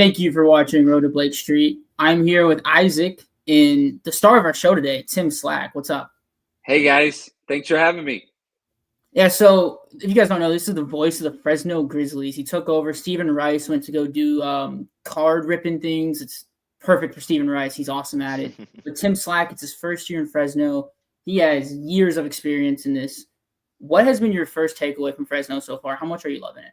Thank you for watching Road to Blake Street. I'm here with Isaac and the star of our show today, Tim Slack. What's up? Hey guys, thanks for having me. Yeah, so if you guys don't know, this is the voice of the Fresno Grizzlies. He took over. Stephen Rice went to go do card ripping things. It's perfect for Stephen Rice. He's awesome at it. But Tim Slack, it's his first year in Fresno. He has years of experience in this. What has been your first takeaway from Fresno so far? How much are you loving it?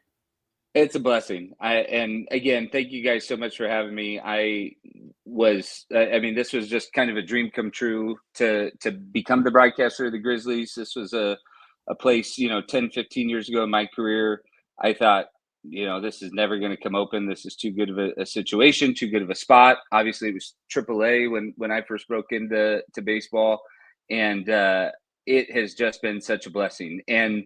It's a blessing. And again, thank you guys so much for having me. This was just kind of a dream come true to become the broadcaster of the Grizzlies. This was a place, 10, 15 years ago in my career. I thought, this is never going to come open. This is too good of a situation, too good of a spot. Obviously, it was AAA when I first broke into baseball, and it has just been such a blessing. And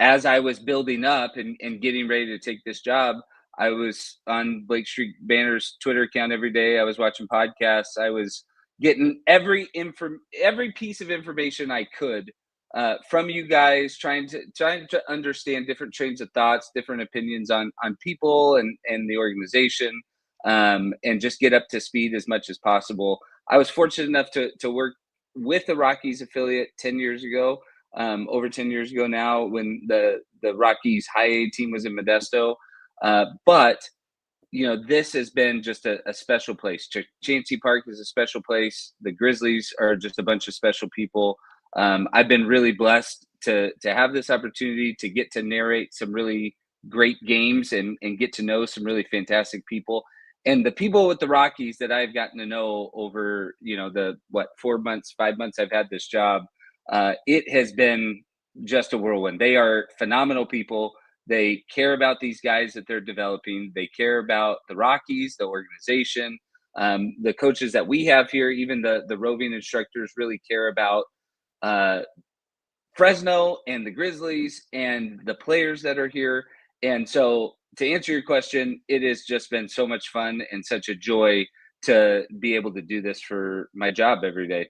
as I was building up and getting ready to take this job, I was on Blake Street Banner's Twitter account every day. I was watching podcasts. I was getting every piece of information I could from you guys, trying to understand different trains of thoughts, different opinions on people and the organization, and just get up to speed as much as possible. I was fortunate enough to work with the Rockies affiliate 10 years ago. Over 10 years ago now, when the Rockies high A team was in Modesto. But this has been just a special place. Chansey Park is a special place. The Grizzlies are just a bunch of special people. I've been really blessed to have this opportunity to get to narrate some really great games and get to know some really fantastic people. And the people with the Rockies that I've gotten to know over, the 5 months I've had this job, it has been just a whirlwind. They are phenomenal people. They care about these guys that they're developing. They care about the Rockies, the organization, the coaches that we have here, even the roving instructors really care about Fresno and the Grizzlies and the players that are here. And so to answer your question, it has just been so much fun and such a joy to be able to do this for my job every day.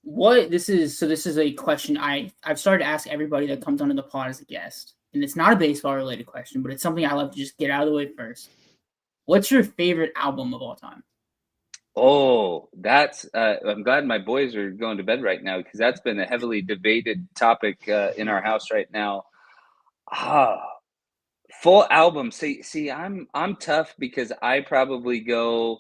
This is a question I've started to ask everybody that comes onto the pod as a guest. And it's not a baseball related question, but it's something I love to just get out of the way first. What's your favorite album of all time? Oh, that's I'm glad my boys are going to bed right now, because that's been a heavily debated topic in our house right now. Full album. See, I'm tough, because I probably go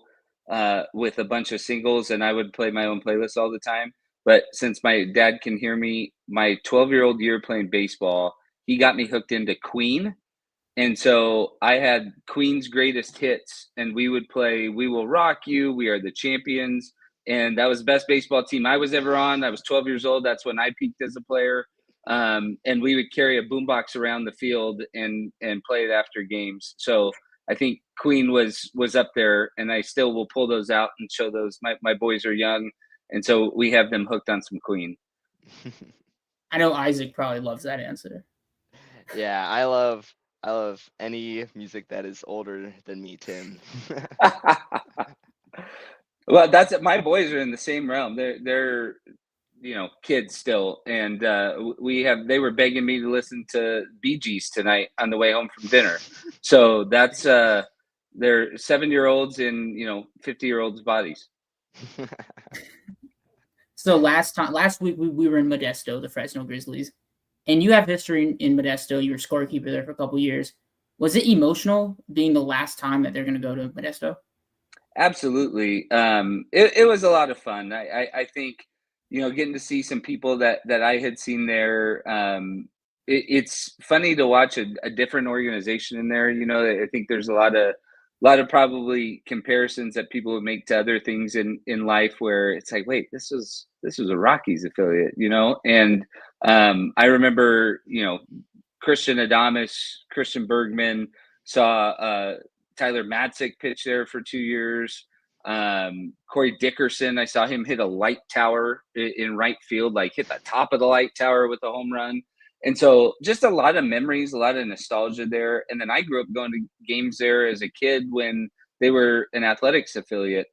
with a bunch of singles, and I would play my own playlist all the time. But since my dad can hear me, my 12-year-old year playing baseball, he got me hooked into Queen. And so I had Queen's greatest hits, and we would play We Will Rock You, We Are the Champions. And that was the best baseball team I was ever on. I was 12 years old. That's when I peaked as a player. And we would carry a boombox around the field and play it after games. So I think Queen was up there, and I still will pull those out and show those. My boys are young, and so we have them hooked on some Queen. I know Isaac probably loves that answer. Yeah, I love any music that is older than me, Tim. Well, that's it. My boys are in the same realm. They're kids still, and they were begging me to listen to Bee Gees tonight on the way home from dinner. So that's they're 7-year-olds in 50-year-olds bodies. So last week we were in Modesto, the Fresno Grizzlies, and you have history in Modesto. You were scorekeeper there for a couple of years. Was it emotional being the last time that they're going to go to Modesto? Absolutely. It was a lot of fun. I think, getting to see some people that I had seen there. It's funny to watch a different organization in there. I think there's a lot of probably comparisons that people would make to other things in life, where it's like, wait, this was a Rockies affiliate, and I remember, Christian Adames, Christian Bergman, saw Tyler Matzik pitch there for 2 years. Corey Dickerson, I saw him hit a light tower in right field, like hit the top of the light tower with a home run. And so just a lot of memories, a lot of nostalgia there. And then I grew up going to games there as a kid when they were an athletics affiliate.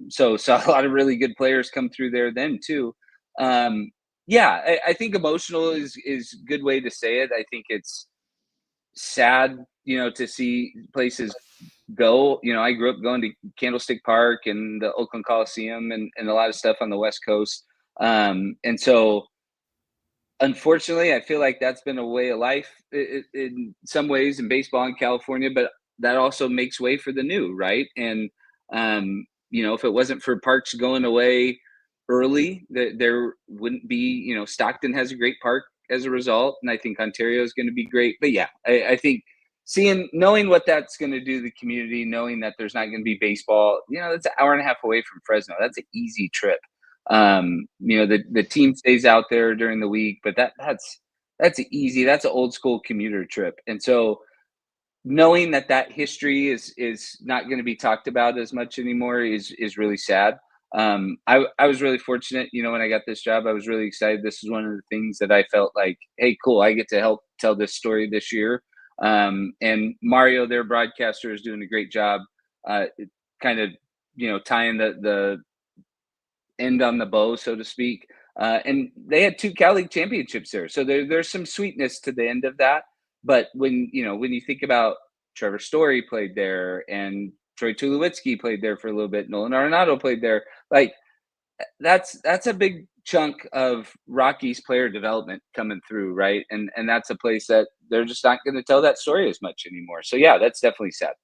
So saw a lot of really good players come through there then too. I think emotional is a good way to say it. I think it's sad to see places go. I grew up going to Candlestick Park and the Oakland Coliseum and a lot of stuff on the West Coast. And so unfortunately, I feel like that's been a way of life in some ways in baseball in California, but that also makes way for the new, right? And, if it wasn't for parks going away early, there wouldn't be, Stockton has a great park as a result, and I think Ontario is going to be great. But yeah, I think knowing what that's going to do to the community, knowing that there's not going to be baseball, that's an hour and a half away from Fresno. That's an easy trip. The team stays out there during the week, but that's easy. That's an old school commuter trip. And so knowing that history is not going to be talked about as much anymore is really sad. I was really fortunate, when I got this job, I was really excited. This is one of the things that I felt like, hey, cool, I get to help tell this story this year. And Mario, their broadcaster, is doing a great job, kind of, tying the end on the bow, so to speak. And they had 2 Cal League championships there. So there's some sweetness to the end of that. But when you think about Trevor Story played there and Troy Tulowitzki played there for a little bit, Nolan Arenado played there, like that's a big chunk of Rockies player development coming through, right? And that's a place that they're just not going to tell that story as much anymore. So yeah, that's definitely sad.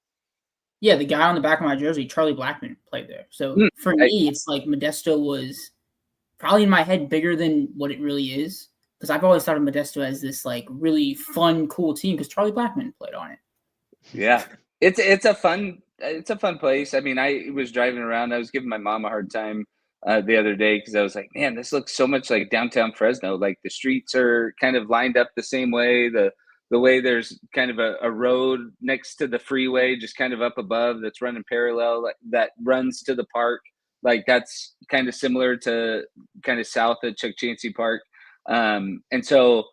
Yeah, the guy on the back of my jersey, Charlie Blackmon, played there. So for me, it's like Modesto was probably in my head bigger than what it really is, because I've always thought of Modesto as this like really fun, cool team because Charlie Blackmon played on it. Yeah, it's a fun place. I mean, I was driving around. I was giving my mom a hard time the other day because I was like, man, this looks so much like downtown Fresno. Like the streets are kind of lined up the same way. The way there's kind of a road next to the freeway, just kind of up above, that's running parallel, that runs to the park. Like that's kind of similar to kind of south of Chuck Chansey Park. And so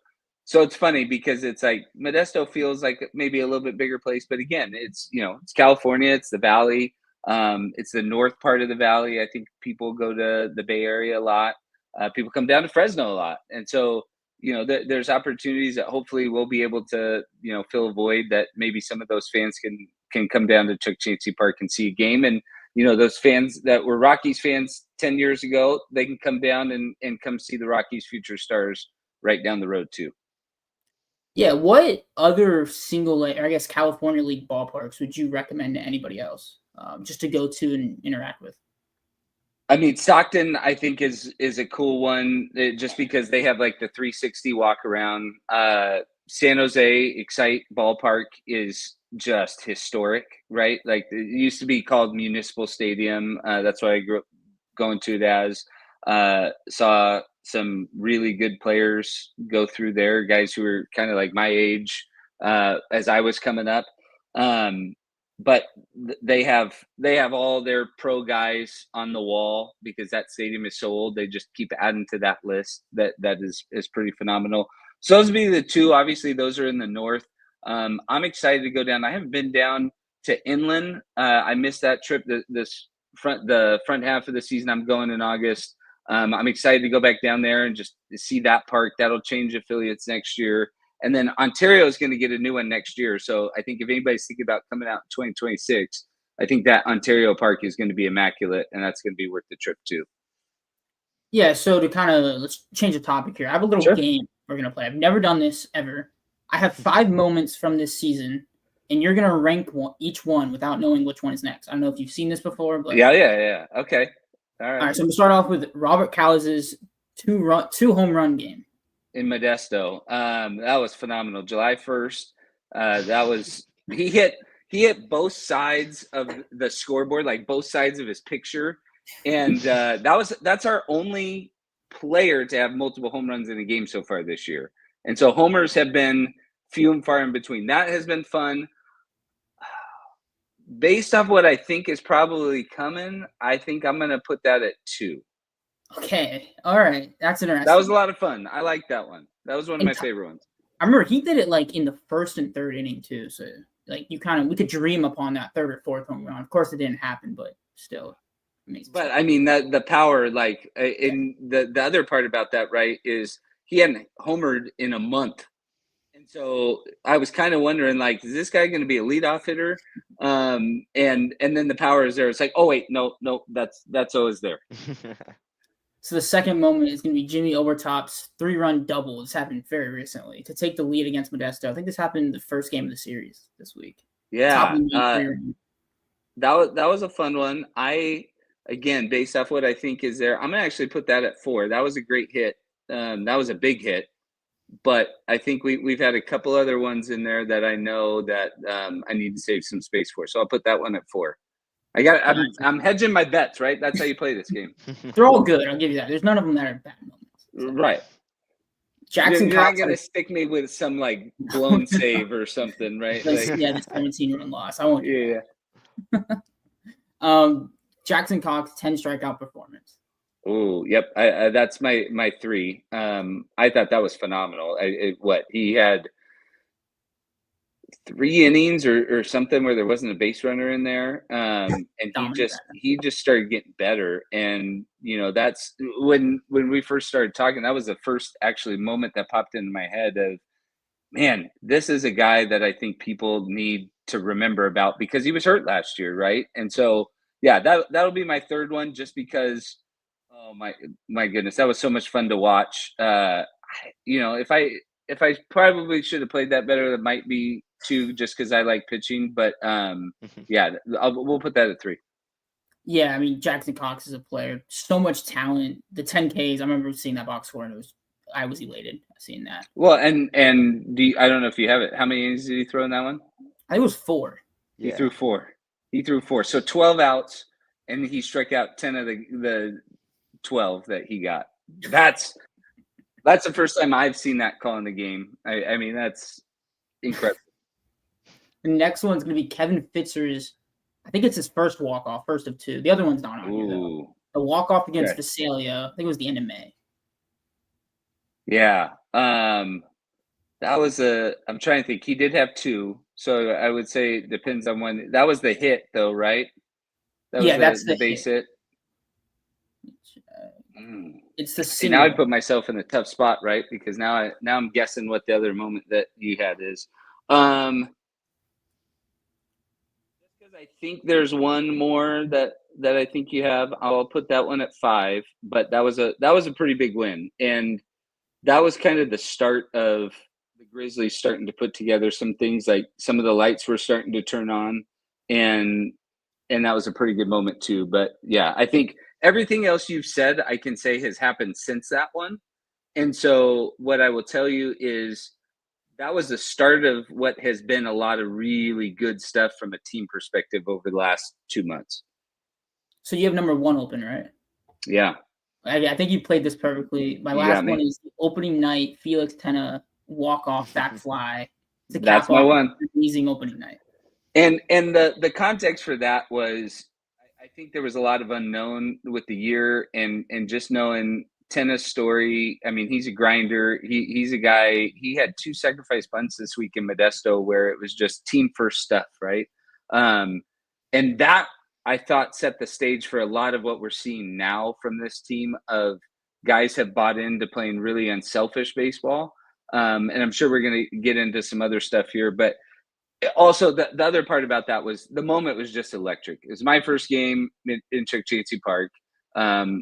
it's funny because it's like Modesto feels like maybe a little bit bigger place, but again, it's it's California, it's the Valley, it's the north part of the Valley. I think people go to the Bay Area a lot. People come down to Fresno a lot, and so there's opportunities that hopefully we'll be able to fill a void that maybe some of those fans can come down to Chuck Chansey Park and see a game, and those fans that were Rockies fans 10 years ago, they can come down and come see the Rockies future stars right down the road too. Yeah, what other California League ballparks would you recommend to anybody else just to go to and interact with? I mean, Stockton, I think is a cool one just because they have like the 360 walk around. San Jose Excite Ballpark is just historic, right? Like it used to be called Municipal Stadium. That's why I grew up going to it as. Saw some really good players go through there, guys who were kind of like my age as I was coming up. But they have all their pro guys on the wall because that stadium is so old. They just keep adding to that list. That is pretty phenomenal. So those would be the 2. Obviously, those are in the north. I'm excited to go down. I haven't been down to Inland. I missed that trip. The front half of the season. I'm going in August. I'm excited to go back down there and just see that park. That'll change affiliates next year. And then Ontario is going to get a new one next year. So I think if anybody's thinking about coming out in 2026, I think that Ontario park is going to be immaculate, and that's going to be worth the trip too. Yeah, so to kind of let's change the topic here. I have a little game we're going to play. I've never done this ever. I have 5 moments from this season, and you're going to rank each one without knowing which one is next. I don't know if you've seen this before. But Yeah. Okay. All right. So I'm going to start off with Robert Callas's two home run game. In Modesto. That was phenomenal. July 1st. That was he hit both sides of the scoreboard, like both sides of his picture. And that's our only player to have multiple home runs in a game so far this year. And so homers have been few and far in between. That has been fun. Based off what I think is probably coming, I think I'm going to put that at 2. Okay. All right. That's interesting. That was a lot of fun. I like that one. That was one of my favorite ones. I remember he did it like in the 1st and 3rd inning too. So like we could dream upon that 3rd or 4th home run. Of course it didn't happen, but still. But I mean the power, like in the other part about that, right, is he hadn't homered in a month. And So I was kind of wondering, like, is this guy going to be a leadoff hitter? And then the power is there. It's like, oh wait, no, that's always there. So the second moment is going to be Jimmy Obertop's 3-run double. This happened very recently to take the lead against Modesto. I think this happened in the first game of the series this week. Yeah, that was a fun one. Again, based off what I think is there, I'm gonna actually put that at 4. That was a great hit. That was a big hit. But I think we've had a couple other ones in there that I know that I need to save some space for. So I'll put that one at 4. I'm hedging my bets, right? That's how you play this game. They're all good. I'll give you that. There's none of them that are bad moments. So. Right. Jackson You're not going to stick me with some like blown save or something, right? The 17-run loss. I won't. Yeah. Jackson Cox 10 strikeout performance. Oh, yep. That's my 3. I thought that was phenomenal. He had 3 innings or something where there wasn't a base runner in there, and he just started getting better. And that's when we first started talking. That was the first actually moment that popped into my head of, man, this is a guy that I think people need to remember about because he was hurt last year, right? And so yeah, that'll be my 3rd one, just because. Oh my goodness, that was so much fun to watch. If I probably should have played that better, that might be 2, just because I like pitching. But yeah, we'll put that at 3. Yeah, I mean, Jackson Cox is a player, so much talent. The 10Ks, I remember seeing that box score, and I was elated seeing that. Well, and I don't know if you have it. How many innings did he throw in that one? I think it was 4. He threw 4. So 12 outs, and he struck out 10 of the 12 that he got. That's the first time I've seen that call in the game. I mean, that's incredible. The next one's going to be Kevin Fitzer's. I think it's his first walk-off, first of 2. The other one's not on here, though. The walk-off against Visalia, I think it was the end of May. Yeah. That was I'm trying to think. He did have 2. So I would say it depends on when. That was the hit, though, right? That's the base hit. It's the See, now I put myself in a tough spot, right? Because now I'm guessing what the other moment that you had is. Because I think there's one more that I think you have. I'll put that one at 5. But that was a pretty big win, and that was kind of the start of the Grizzlies starting to put together some things. Like some of the lights were starting to turn on, and that was a pretty good moment too. But yeah, I think everything else you've said, I can say has happened since that one. And so what I will tell you is that was the start of what has been a lot of really good stuff from a team perspective over the last 2 months. So you have number 1 open, right? Yeah. I think you played this perfectly. My last one is the opening night, Felix Tena walk-off back fly. That's my one. Amazing opening night. And the context for that was, I think there was a lot of unknown with the year, and just knowing Tena's story. I mean, he's a grinder. He's a guy. He had 2 sacrifice bunts this week in Modesto where it was just team first stuff, right? And that, I thought, set the stage for a lot of what we're seeing now from this team of guys have bought into playing really unselfish baseball. And I'm sure we're going to get into some other stuff here, but also the other part about that was the moment was just electric. It was my first game in Chuck Chansey Park.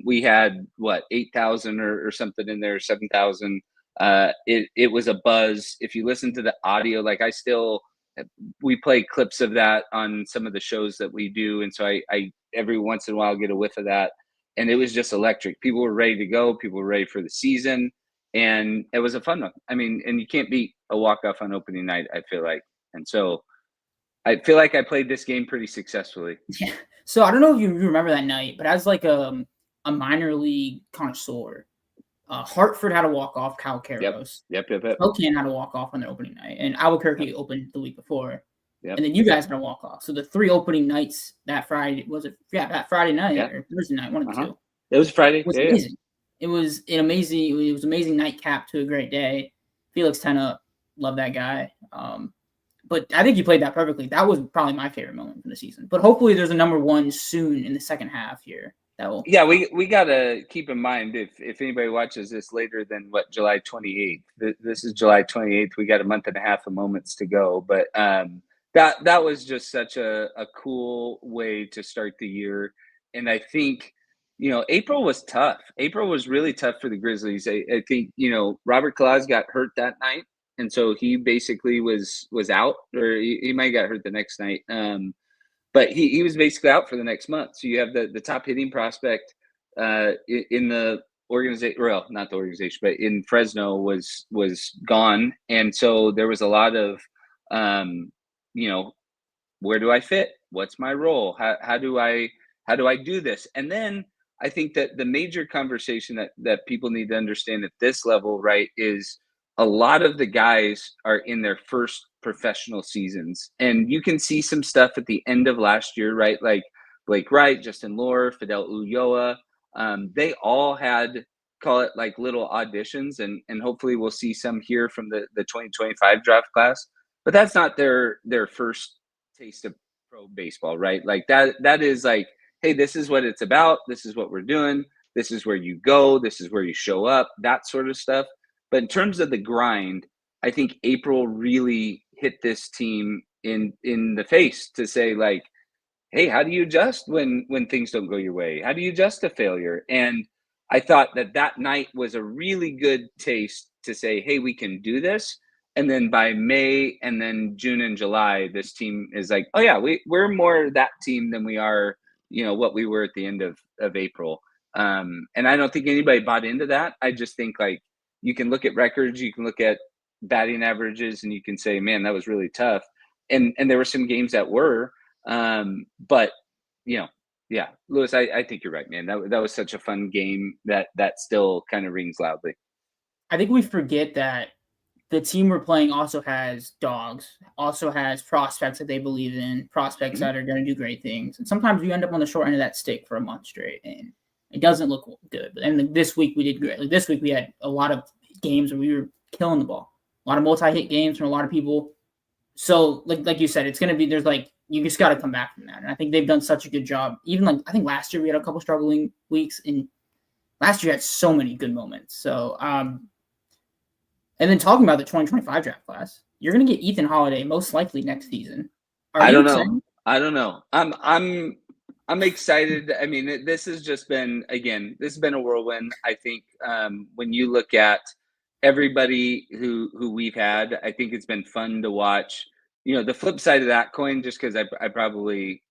We had 8,000 or something in there, 7,000. It was a buzz. If you listen to the audio, we play clips of that on some of the shows that we do. And so I every once in a while get a whiff of that. And it was just electric. People were ready to go. People were ready for the season. And it was a fun one. I mean, and you can't beat a walk-off on opening night, I feel like. And so I feel like I played this game pretty successfs Yeah. So I don't know if you remember that night, but as like a minor league connoisseur, Hartford had a walk-off, Kyle Caros. Yep. Spokane had a walk-off on their opening night, and Albuquerque opened the week before. Yep. And then you guys had a walk-off. So the 3 opening nights that Friday, that Friday night or Thursday night, one of the 2. It was Friday. It was amazing. It was an amazing nightcap to a great day. Felix Tena, love that guy. But I think you played that perfectly. That was probably my favorite moment from the season. But hopefully there's a number 1 soon in the second half here. that will. Yeah, we gotta keep in mind if anybody watches this later than July 28th. This is July 28th. We got a month and a half of moments to go, but that was just such a cool way to start the year, and I think April was tough. April was really tough for the Grizzlies. I think Robert Kalaz got hurt that night, and so he basically was out, or he might have got hurt the next night. But he was basically out for the next month. So you have the top hitting prospect in the organization, well, not the organization, but in Fresno was gone, and so there was a lot of, where do I fit? What's my role? How do I do this? And then I think that the major conversation that people need to understand at this level, right, is a lot of the guys are in their first professional seasons, and you can see some stuff at the end of last year, right? Like Blake Wright, Justin Lohr, Fidel Ulloa. They all had, call it like little auditions, and hopefully we'll see some here from the 2025 draft class. But that's not their first taste of pro baseball, right? Like that is like, hey, this is what it's about. This is what we're doing. This is where you go. This is where you show up. That sort of stuff. But in terms of the grind, I think April really hit this team in the face to say, like, hey, how do you adjust when things don't go your way? How do you adjust to failure? And I thought that night was a really good taste to say, hey, we can do this. And then by May and then June and July, this team is like, oh yeah, we're more that team than we are, what we were at the end of April. And I don't think anybody bought into that. I just think, like, you can look at records, you can look at batting averages, and you can say, man, that was really tough. And there were some games that were, but yeah, Lewis, I think you're right, man. That was such a fun game that still kind of rings loudly. I think we forget that the team we're playing also has dogs, also has prospects that they believe in, prospects that are going to do great things. And sometimes we end up on the short end of that stick for a month straight, and it doesn't look good. And this week we did great. Like this week we had a lot of games where we were killing the ball, a lot of multi-hit games from a lot of people. So like you said, it's going to be, there's like, you just got to come back from that. And I think they've done such a good job. Even like, I think last year we had a couple struggling weeks, and last year had so many good moments. So, and then talking about the 2025 draft class, you're going to get Ethan Holiday most likely next season. I don't know. I'm excited. I mean, this has just been, again, this has been a whirlwind. I think when you look at everybody who we've had, I think it's been fun to watch. The flip side of that coin, just because I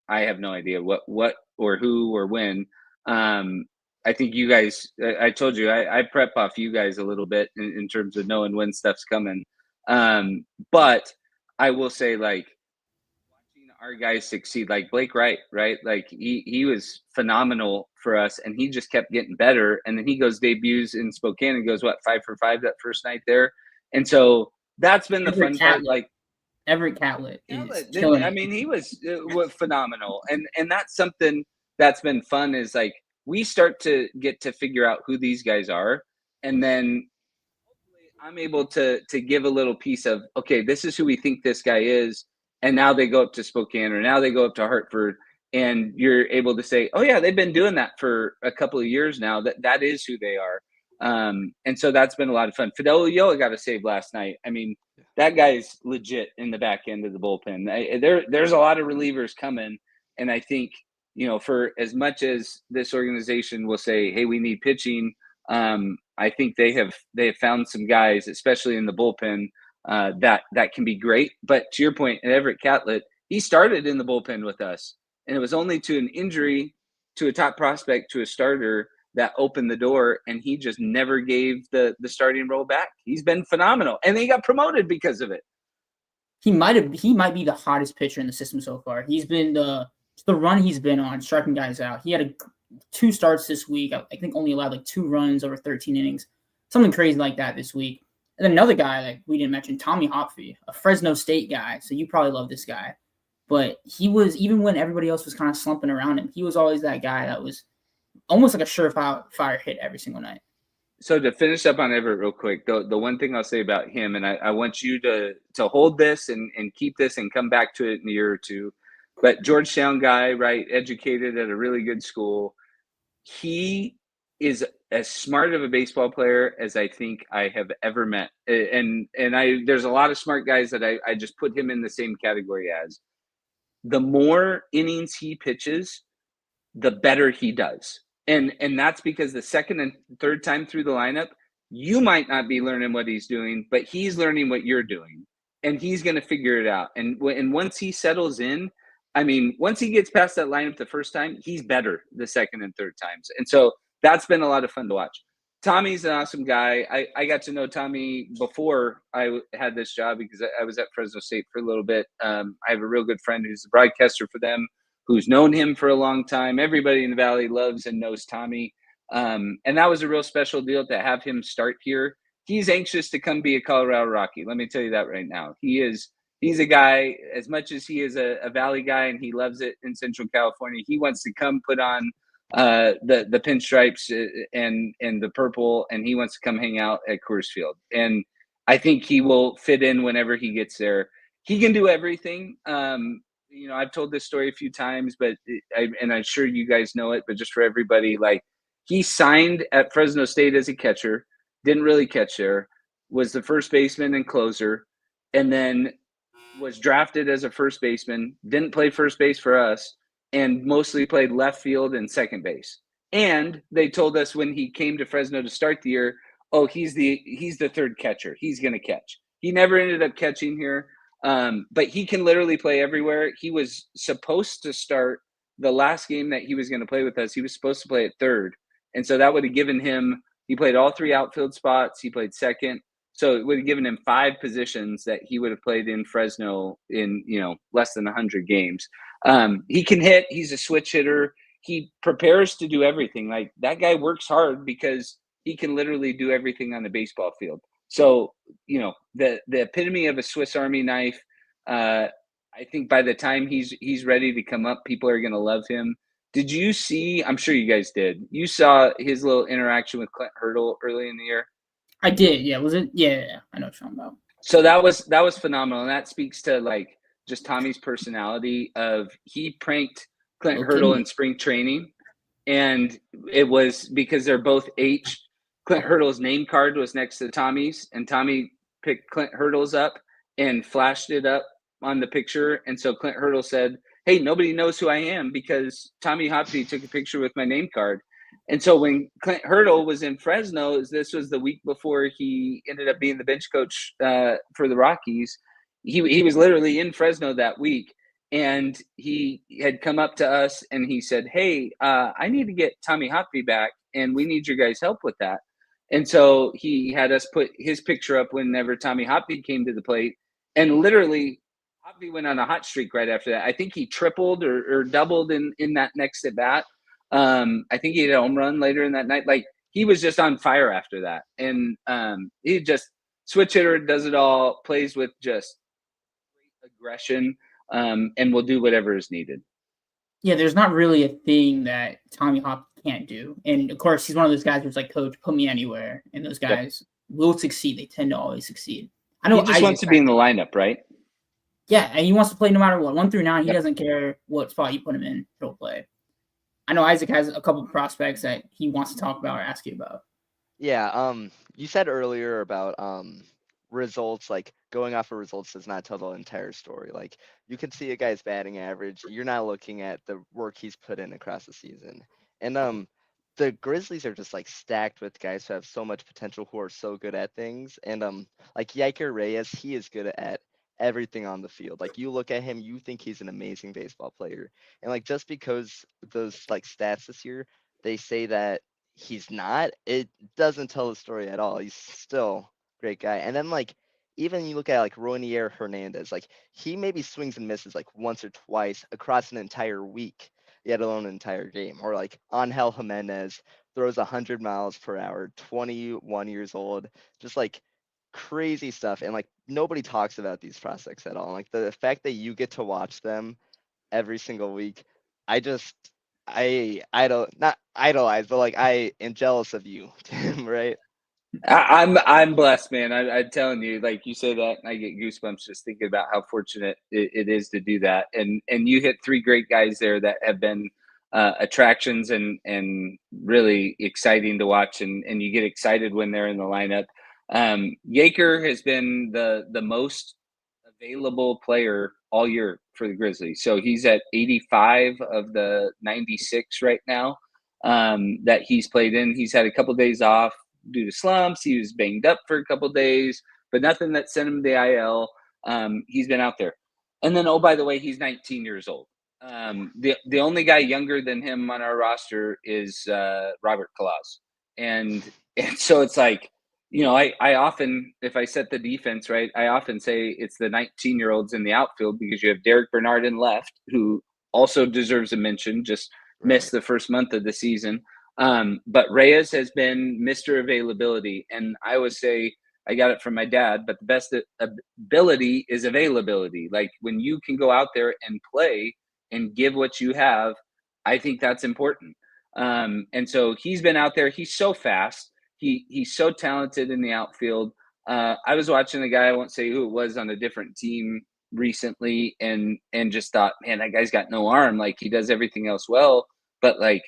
have no idea what or who or when. I think you guys, I told you, I prep off you guys a little bit in terms of knowing when stuff's coming. But I will say, like, watching our guys succeed, like Blake Wright, right? Like he was phenomenal for us, and he just kept getting better. And then he debuts in Spokane and goes, 5 for 5 that first night there. And so that's been the fun part. Like, Everett Catlett is killing it. I mean, he was phenomenal. And that's something that's been fun, is like, we start to get to figure out who these guys are. And then hopefully I'm able to give a little piece of, okay, this is who we think this guy is. And now they go up to Spokane, or now they go up to Hartford, and you're able to say, oh yeah, they've been doing that for a couple of years now. That is who they are. And so that's been a lot of fun. Fidel Ulloa got a save last night. I mean, that guy's legit in the back end of the bullpen. There's a lot of relievers coming. And I think, for as much as this organization will say, hey, we need pitching, I think they have found some guys, especially in the bullpen, that can be great. But to your point, Everett Catlett, he started in the bullpen with us, and it was only to an injury to a top prospect, to a starter, that opened the door, and he just never gave the starting role back. He's been phenomenal, and he got promoted because of it. He might be the hottest pitcher in the system so far. He's been the run he's been on, striking guys out. He had 2 starts this week. I think only allowed like 2 runs over 13 innings, something crazy like that this week. And then another guy like we didn't mention, Tommy Hopfy, a Fresno State guy. So you probably love this guy, but he was, even when everybody else was kind of slumping around him, he was always that guy that was almost like a surefire hit every single night. So to finish up on Everett real quick, the one thing I'll say about him, and I want you to hold this and keep this and come back to it in a year or two, but Georgetown guy, right, educated at a really good school, he is as smart of a baseball player as I think I have ever met. And there's a lot of smart guys that I just put him in the same category as. The more innings he pitches, the better he does. And that's because the second and third time through the lineup, you might not be learning what he's doing, but he's learning what you're doing. And he's going to figure it out. And once he settles in, I mean, once he gets past that lineup the first time, he's better the second and third times. And so that's been a lot of fun to watch. Tommy's an awesome guy. I got to know Tommy before I had this job because I was at Fresno State for a little bit. I have a real good friend who's the broadcaster for them, who's known him for a long time. Everybody in the Valley loves and knows Tommy. And that was a real special deal to have him start here. He's anxious to come be a Colorado Rocky. Let me tell you that right now. He's a guy, as much as he is a Valley guy and he loves it in Central California, he wants to come put on the pinstripes and the purple, and he wants to come hang out at Coors Field. And I think he will fit in whenever he gets there. He can do everything. I've told this story a few times, but I'm sure you guys know it, but just for everybody, like, he signed at Fresno State as a catcher, didn't really catch there, was the first baseman and closer, and then was drafted as a first baseman, didn't play first base for us, and mostly played left field and second base. And they told us when he came to Fresno to start the year, oh, he's the third catcher. He's going to catch. He never ended up catching here. But he can literally play everywhere. He was supposed to start the last game that he was going to play with us. He was supposed to play at third. And so that would have given him, he played all three outfield spots. He played second. So it would have given him 5 positions that he would have played in Fresno in, less than 100 games. He can hit. He's a switch hitter. He prepares to do everything. Like, that guy works hard because he can literally do everything on the baseball field. So, the epitome of a Swiss Army knife. I think by the time he's ready to come up, people are going to love him. Did you see, I'm sure you guys did, you saw his little interaction with Clint Hurdle early in the year? I did, yeah. Was it? Yeah, I know what you're talking about. So that was phenomenal, and that speaks to, like, just Tommy's personality of, he pranked Clint Hurdle in spring training, and it was because they're both H. Clint Hurdle's name card was next to Tommy's, and Tommy picked Clint Hurdle's up and flashed it up on the picture. And so Clint Hurdle said, hey, nobody knows who I am because Tommy Hopkins took a picture with my name card. And so when Clint Hurdle was in Fresno, this was the week before he ended up being the bench coach for the Rockies. He was literally in Fresno that week. And he had come up to us and he said, hey, I need to get Tommy Hopkins back, and we need your guys' help with that. And so he had us put his picture up whenever Tommy Hopkins came to the plate. And literally, Hopkins went on a hot streak right after that. I think he tripled or doubled in that next at bat. I think he had a home run later in that night. Like, he was just on fire after that. And he just switch hitter, does it all, plays with just great aggression, and will do whatever is needed. Yeah, there's not really a thing that Tommy Hopkins can't do. And of course, he's one of those guys who's like, coach, put me anywhere. And those guys will succeed. They tend to always succeed. I know he just wants to be in the lineup, right? Yeah, and he wants to play no matter what. 1 through 9, he doesn't care what spot you put him in, he'll play. I know Isaac has a couple of prospects that he wants to talk about or ask you about. Yeah, you said earlier about results, like going off of results does not tell the entire story. Like, you can see a guy's batting average. You're not looking at the work he's put in across the season. And the Grizzlies are just like stacked with guys who have so much potential, who are so good at things. And like Yiker Reyes, he is good at everything on the field. Like, you look at him, you think he's an amazing baseball player. And like, just because those like stats this year, they say that he's not, it doesn't tell the story at all. He's still a great guy. And then like, even you look at like Ronier Hernandez, like, he maybe swings and misses like once or twice across an entire week, yet alone an entire game. Or like Angel Jimenez throws 100 miles per hour, 21 years old, just like crazy stuff. And like, nobody talks about these prospects at all. Like, the fact that you get to watch them every single week, I don't, not idolize, but like, I am jealous of you, Tim, right? I'm blessed, man. I'm telling you, like, you say that, and I get goosebumps just thinking about how fortunate it is to do that. And you hit 3 great guys there that have been attractions and really exciting to watch, and you get excited when they're in the lineup. Yaker has been the most available player all year for the Grizzlies. So he's at 85 of the 96 right now that he's played in. He's had a couple of days off due to slumps. He was banged up for a couple of days, but nothing that sent him to the IL. He's been out there. And then, oh, by the way, he's 19 years old. The only guy younger than him on our roster is Robert Kalaz. And so it's like, I often, if I set the defense right, I often say it's the 19-year-olds in the outfield, because you have Derek Bernard in left, who also deserves a mention, just missed the first month of the season. But Reyes has been Mr. Availability. And I always say, I got it from my dad, but the best ability is availability. Like when you can go out there and play and give what you have, I think that's important. And so he's been out there. He's so fast. He's so talented in the outfield. I was watching a guy, I won't say who it was, on a different team recently, and just thought, man, that guy's got no arm. Like, he does everything else well, but like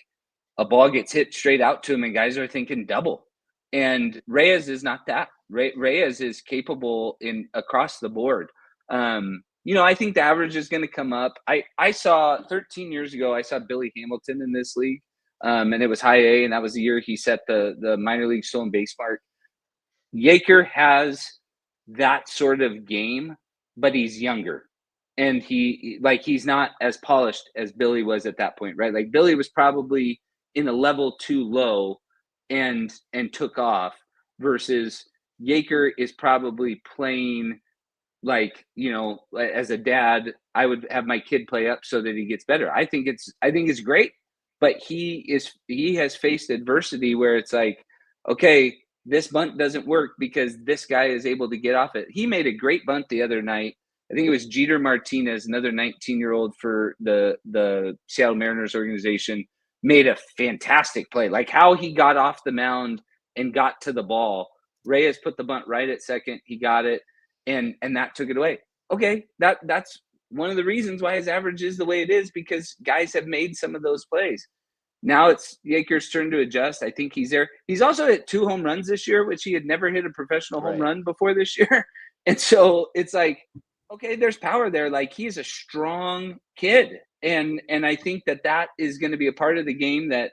a ball gets hit straight out to him and guys are thinking double. And Reyes is not that. Reyes is capable in across the board. I think the average is going to come up. I saw 13 years ago, I saw Billy Hamilton in this league. And it was high A, and that was the year he set the minor league stolen base mark. Yaker has that sort of game, but he's younger. And he's not as polished as Billy was at that point, right? Like, Billy was probably in a level too low and took off, versus Yaker is probably playing like, as a dad, I would have my kid play up so that he gets better. I think it's great. But he has faced adversity where it's like, okay, this bunt doesn't work because this guy is able to get off it. He made a great bunt the other night. I think it was Jeter Martinez, another 19-year-old for the Seattle Mariners organization, made a fantastic play. Like, how he got off the mound and got to the ball. Reyes put the bunt right at second. He got it, and that took it away. Okay, that's one of the reasons why his average is the way it is, because guys have made some of those plays. Now it's Yaker's turn to adjust. I think he's there. He's also hit 2 home runs this year, which he had never hit a professional home run before this year. And so it's like, okay, there's power there. Like, he's a strong kid. And I think that is going to be a part of the game that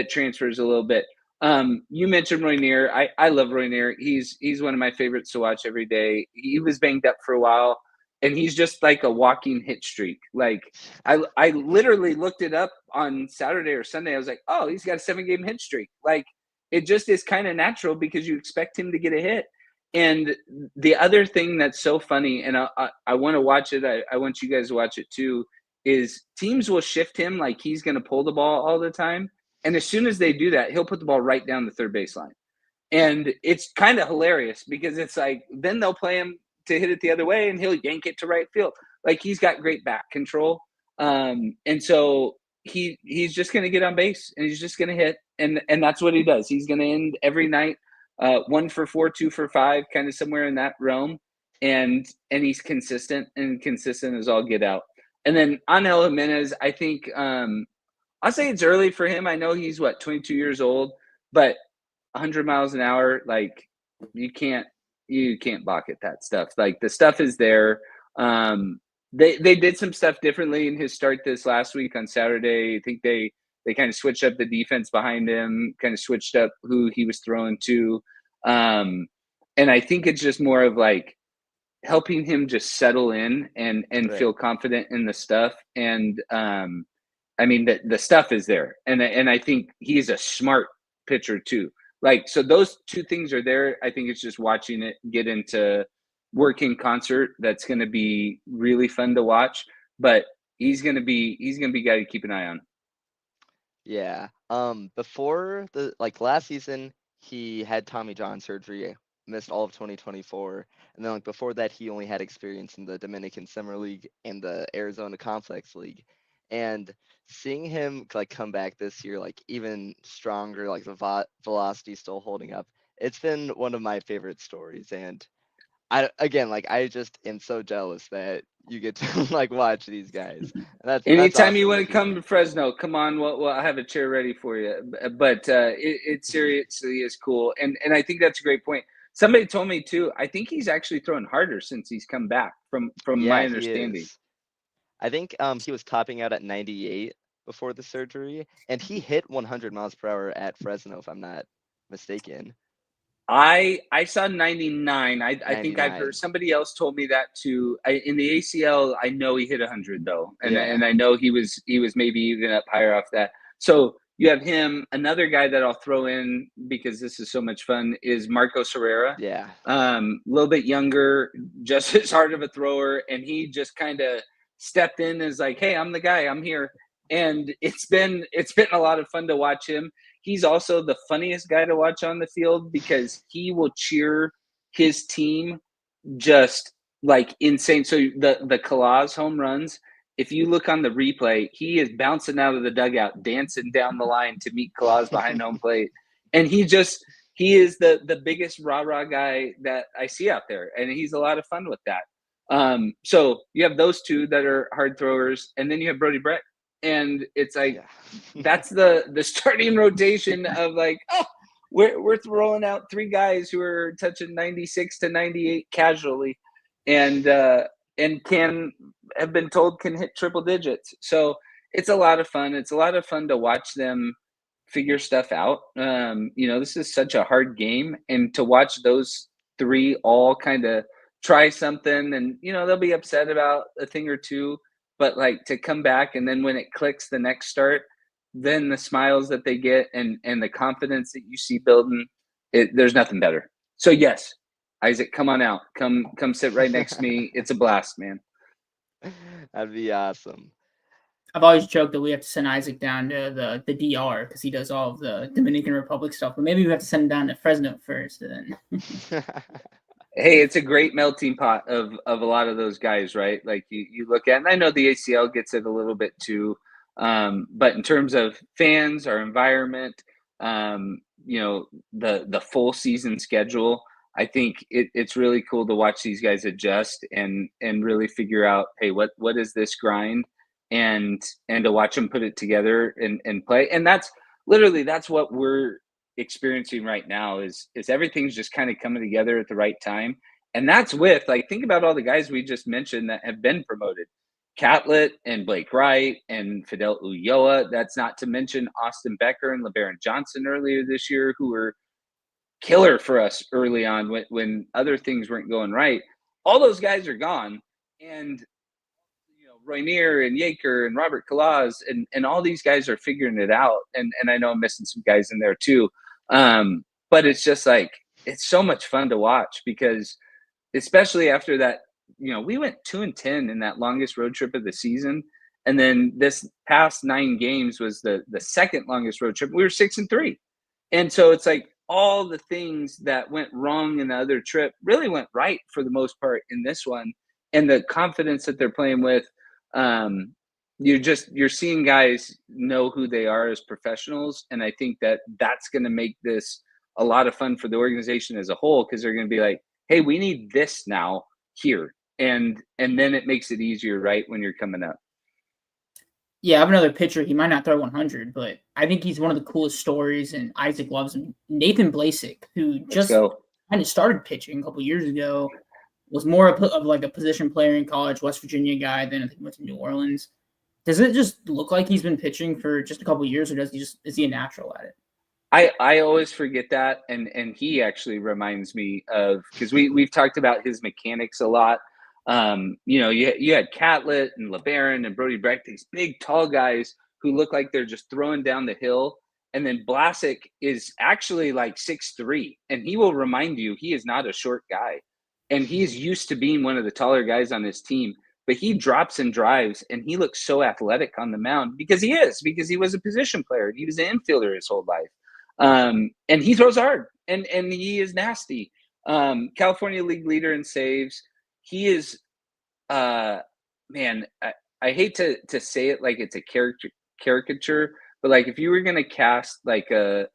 transfers a little bit. You mentioned Roinier. I love Roinier. He's one of my favorites to watch every day. He was banged up for a while, and he's just like a walking hit streak. Like, I literally looked it up on Saturday or Sunday. I was like, oh, he's got a 7-game hit streak. Like, it just is kind of natural because you expect him to get a hit. And the other thing that's so funny, and I want to watch it, I want you guys to watch it too, is teams will shift him like he's going to pull the ball all the time. And as soon as they do that, he'll put the ball right down the third baseline. And it's kind of hilarious because it's like, then they'll play him to hit it the other way and he'll yank it to right field. Like, he's got great back control. And so he's just going to get on base and he's just going to hit. And that's what he does. He's going to end every night 1 for 4, 2 for 5, kind of somewhere in that realm. And he's consistent, and consistent as all get out. And then Angel Jimenez, I think I'll say it's early for him. I know he's 22 years old, but 100 miles an hour, like, you can't balk at that stuff. Like, the stuff is there. They did some stuff differently in his start this last week on Saturday. I think they kind of switched up the defense behind him, kind of switched up who he was throwing to. And I think it's just more of like helping him just settle in and feel confident in the stuff. And I mean, the stuff is there. And I think he's a smart pitcher too. Like, so those two things are there. I think it's just watching it get into work in concert. That's going to be really fun to watch, but he's going to be a guy to keep an eye on. Yeah. Before last season, he had Tommy John surgery, missed all of 2024. And then before that, he only had experience in the Dominican Summer League and the Arizona Complex League. And seeing him come back this year, even stronger, the velocity still holding up, it's been one of my favorite stories. And I just am so jealous that you get to like watch these guys. That's Anytime you awesome want to to come hear. to Fresno, come on. We'll I have a chair ready for you. But it seriously is cool, and I think that's a great point. Somebody told me too. I think he's actually throwing harder since he's come back. From Yeah, my he understanding. is. I think he was topping out at 98 before the surgery, and he hit 100 miles per hour at Fresno, if I'm not mistaken. I saw 99. I think I've heard 99. somebody else told me that too. In the ACL, I know he hit 100 though, Yeah. and I know he was maybe even up higher off that. So you have him. Another guy that I'll throw in because this is so much fun is Marco Herrera. Yeah. A little bit younger, just as hard of a thrower, and he just kind of stepped in as like, "Hey, I'm the guy. I'm here." And it's been a lot of fun to watch him. He's also the funniest guy to watch on the field because he will cheer his team just like insane. So the Kalaz home runs, if you look on the replay, he is bouncing out of the dugout, dancing down the line to meet Kalaz behind home plate, and he is the biggest rah rah guy that I see out there, and he's a lot of fun with that. So you have those two that are hard throwers, and then you have Brody Brett, and it's like Yeah. that's the starting rotation of like, oh, we're throwing out three guys who are touching 96 to 98 casually, and can have been told can hit triple digits. So it's a lot of fun. It's a lot of fun to watch them figure stuff out. This is such a hard game, and to watch those three all kind of try something, and they'll be upset about a thing or two, but like to come back and then when it clicks the next start, then the smiles that they get and the confidence that you see building, there's nothing better. So yes, Isaac, come on out, come sit right next to me. It's a blast, man. That'd be awesome. I've always joked that we have to send Isaac down to the DR because he does all of the Dominican Republic stuff. But maybe we have to send him down to Fresno first, and then. Hey, it's a great melting pot of a lot of those guys, right? Like you look at, and I know the ACL gets it a little bit too, but in terms of fans, our environment, the full season schedule, I think it's really cool to watch these guys adjust and really figure out, hey, what is this grind, and to watch them put it together and play, and that's what we're experiencing right now is everything's just kind of coming together at the right time. And that's with, like, think about all the guys we just mentioned that have been promoted. Catlett and Blake Wright and Fidel Ulloa. That's not to mention Austin Becker and LeBaron Johnson earlier this year, who were killer for us early on when other things weren't going right. All those guys are gone. And Rainier and Yaker and Robert Kalaz and all these guys are figuring it out. And I know I'm missing some guys in there too. But it's just like, it's so much fun to watch because especially after that, we went 2-10 in that longest road trip of the season. And then this past 9 games was the second longest road trip. We were 6-3. And so it's like all the things that went wrong in the other trip really went right for the most part in this one. And the confidence that they're playing with, you're seeing guys know who they are as professionals. And I think that's going to make this a lot of fun for the organization as a whole, because they're going to be like, hey, we need this now here. And then it makes it easier, right, when you're coming up. Yeah, I have another pitcher. He might not throw 100, but I think he's one of the coolest stories, and Isaac loves him. Nathan Blasek, who just kind of started pitching a couple years ago, was more of like a position player in college, West Virginia guy, then I think went to New Orleans. Does it just look like he's been pitching for just a couple years, or is he a natural at it? I always forget that, and he actually reminds me of, because we've talked about his mechanics a lot. You had Catlett and LeBaron and Brody Brecht, these big tall guys who look like they're just throwing down the hill, and then Blasek is actually like 6'3", and he will remind you he is not a short guy, and he's used to being one of the taller guys on his team. But he drops and drives, and he looks so athletic on the mound because he was a position player. He was an infielder his whole life. And he throws hard, and he is nasty. California League leader in saves. He is, man, I hate to say it like it's a caricature, but like if you were going to cast like a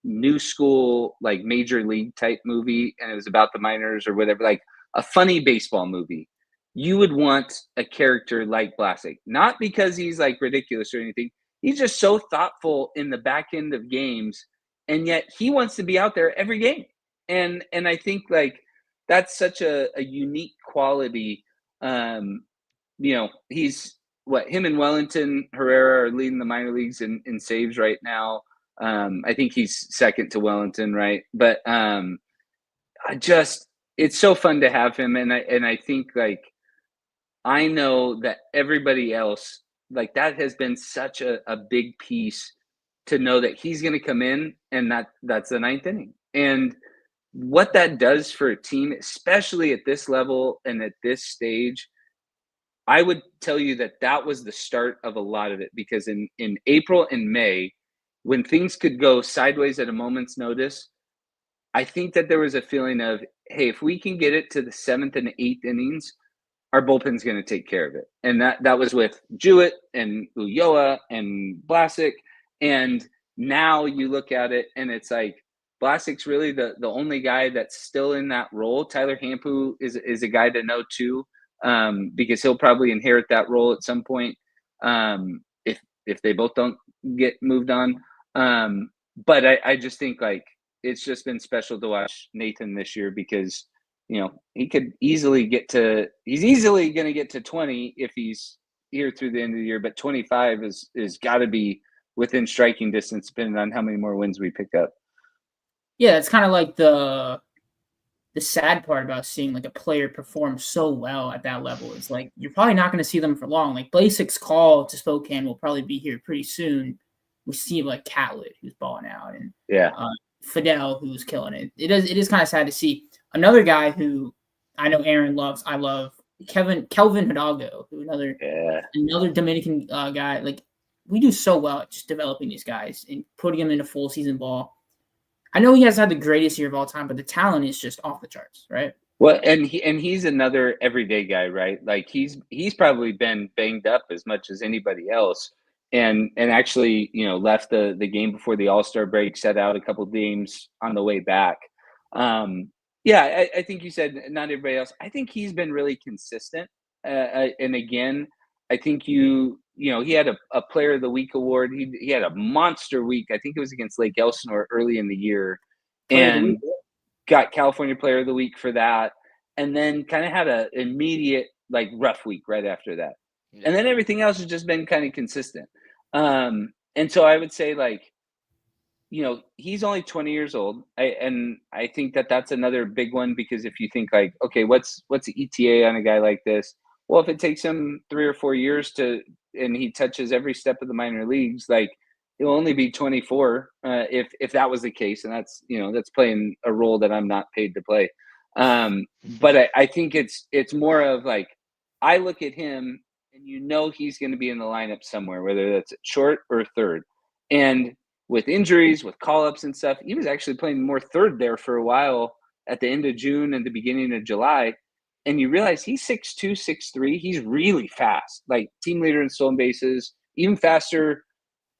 new school, like major league type movie, and it was about the minors or whatever, like a funny baseball movie, you would want a character like Vlasic, not because he's like ridiculous or anything. He's just so thoughtful in the back end of games, and yet he wants to be out there every game. And I think like that's such a unique quality. He's him and Wellington Herrera are leading the minor leagues in saves right now. I think he's second to Wellington, right? But it's so fun to have him, and I think like I know that everybody else, like that has been such a big piece to know that he's going to come in and that's the ninth inning. And what that does for a team, especially at this level and at this stage, I would tell you that was the start of a lot of it, because in April and May, when things could go sideways at a moment's notice, I think that there was a feeling of, hey, if we can get it to the 7th and 8th innings, our bullpen's going to take care of it. And that was with Jewett and Ulloa and Vlasic. And now you look at it and it's like Vlasic's really the only guy that's still in that role. Tyler Hampu is a guy to know too, because he'll probably inherit that role at some point, if they both don't get moved on. But I just think like it's just been special to watch Nathan this year, because he could easily he's easily going to get to 20 if he's here through the end of the year, but 25 is got to be within striking distance, depending on how many more wins we pick up. Yeah, it's kind of like the sad part about seeing like a player perform so well at that level is like you're probably not going to see them for long. Like Blasic's call to Spokane will probably be here pretty soon. We see like Catlett, who's balling out, and Fidel, who's killing it. It is kind of sad to see. Another guy who I know Aaron loves, I love, Kelvin Hidalgo, who another Dominican guy. Like we do so well at just developing these guys and putting them into full season ball. I know he has had the greatest year of all time, but the talent is just off the charts, right? Well, and he's another everyday guy, right? Like he's probably been banged up as much as anybody else, and actually left the game before the All-Star break, set out a couple games on the way back. I think you said not everybody else. I think he's been really consistent. And again, I think he had a Player of the Week award. He had a monster week. I think it was against Lake Elsinore early in the year, and got California Player of the Week for that. And then kind of had an immediate like rough week right after that. Yeah. And then everything else has just been kind of consistent. And so I would say like, he's only 20 years old. And I think that's another big one, because if you think like, okay, what's the ETA on a guy like this? Well, if it takes him 3 or 4 years and he touches every step of the minor leagues, like he'll only be 24 if that was the case. And that's, that's playing a role that I'm not paid to play. But I think it's more of like, I look at him and he's going to be in the lineup somewhere, whether that's at short or third. And with injuries, with call-ups and stuff, he was actually playing more third there for a while at the end of June and the beginning of July. And you realize he's 6'2", 6'3". He's really fast, like team leader in stolen bases, even faster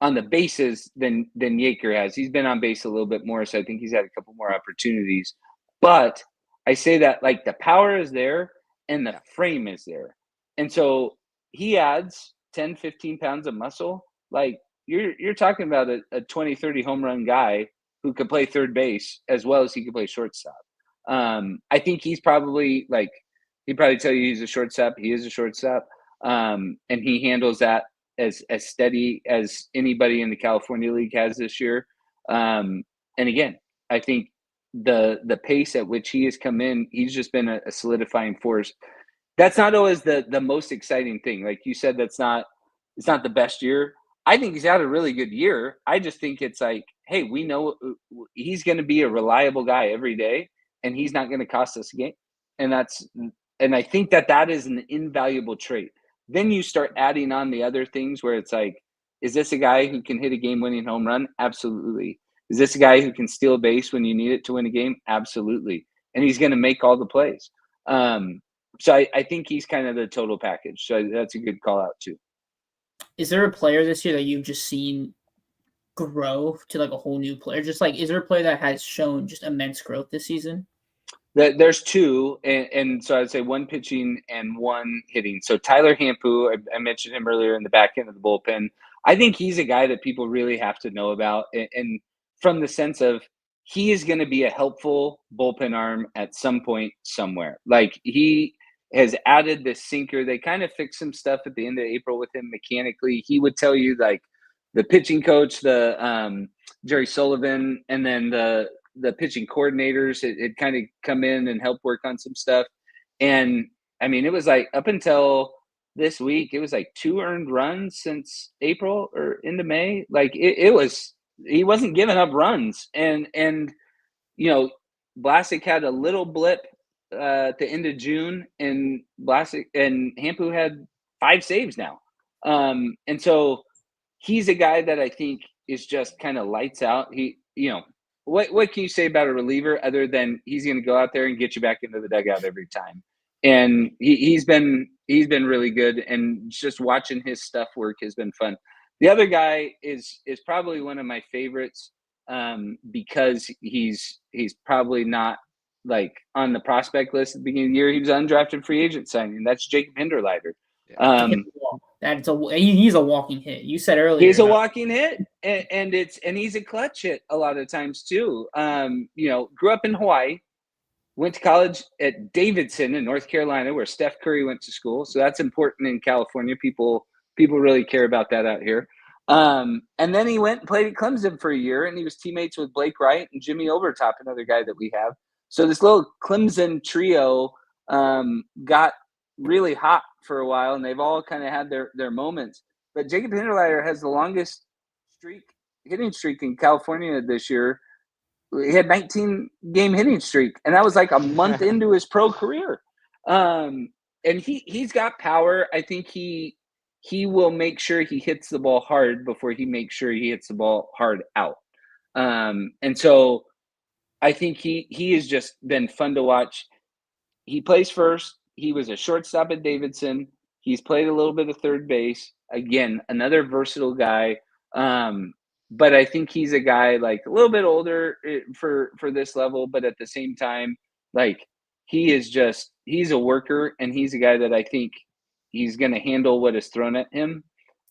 on the bases than Yaker has. He's been on base a little bit more, so I think he's had a couple more opportunities. But I say that like the power is there and the frame is there. And so he adds 10, 15 pounds of muscle. Like you're talking about a 20, 30 home run guy who could play third base as well as he could play shortstop. I think he's probably like, he'd probably tell you he's a shortstop. He is a shortstop. And he handles that as steady as anybody in the California League has this year. And again, I think the pace at which he has come in, he's just been a solidifying force. That's not always the most exciting thing. Like you said, it's not the best year. I think he's had a really good year. I just think it's like, hey, we know he's going to be a reliable guy every day, and he's not going to cost us a game. And I think that is an invaluable trait. Then you start adding on the other things where it's like, is this a guy who can hit a game-winning home run? Absolutely. Is this a guy who can steal a base when you need it to win a game? Absolutely. And he's going to make all the plays. So I think he's kind of the total package. So that's a good call out too. Is there a player this year that you've just seen grow to like a whole new player? Just like, is there a player that has shown just immense growth this season? There's two, and so I'd say one pitching and one hitting. So Tyler Hampu, I mentioned him earlier in the back end of the bullpen. I think he's a guy that people really have to know about, and from the sense of he is going to be a helpful bullpen arm at some point somewhere. Like he has added this sinker. They kind of fixed some stuff at the end of April with him mechanically. He would tell you like the pitching coach, the Jerry Sullivan, and then the pitching coordinators had kind of come in and helped work on some stuff. And I mean, it was like up until this week, it was like 2 earned runs since April or into May. Like it was, he wasn't giving up runs. And Vlasic had a little blip at the end of June, and Vlasic and Hampu had 5 saves now. And so he's a guy that I think is just kind of lights out. What can you say about a reliever other than he's going to go out there and get you back into the dugout every time? And he's been really good, and just watching his stuff work has been fun. The other guy is probably one of my favorites because he's probably not like on the prospect list at the beginning of the year. He was an undrafted free agent signing. That's Jacob Hinderleiter. He's a walking hit. You said earlier he's a walking hit, and he's a clutch hit a lot of times too. Grew up in Hawaii, went to college at Davidson in North Carolina, where Steph Curry went to school. So that's important in California. People really care about that out here. And then he went and played at Clemson for a year, and he was teammates with Blake Wright and Jimmy Overtop, another guy that we have. So this little Clemson trio got really hot for a while, and they've all kind of had their moments. But Jacob Hinderleiter has the longest hitting streak in California this year. He had 19-game hitting streak, and that was like a month into his pro career. And he's got power. I think he will make sure he hits the ball hard before he makes sure he hits the ball hard out. And so I think he has just been fun to watch. He plays first. He was a shortstop at Davidson. He's played a little bit of third base. Again, another versatile guy. But I think he's a guy like a little bit older for this level, but at the same time, like he's a worker, and he's a guy that I think he's going to handle what is thrown at him.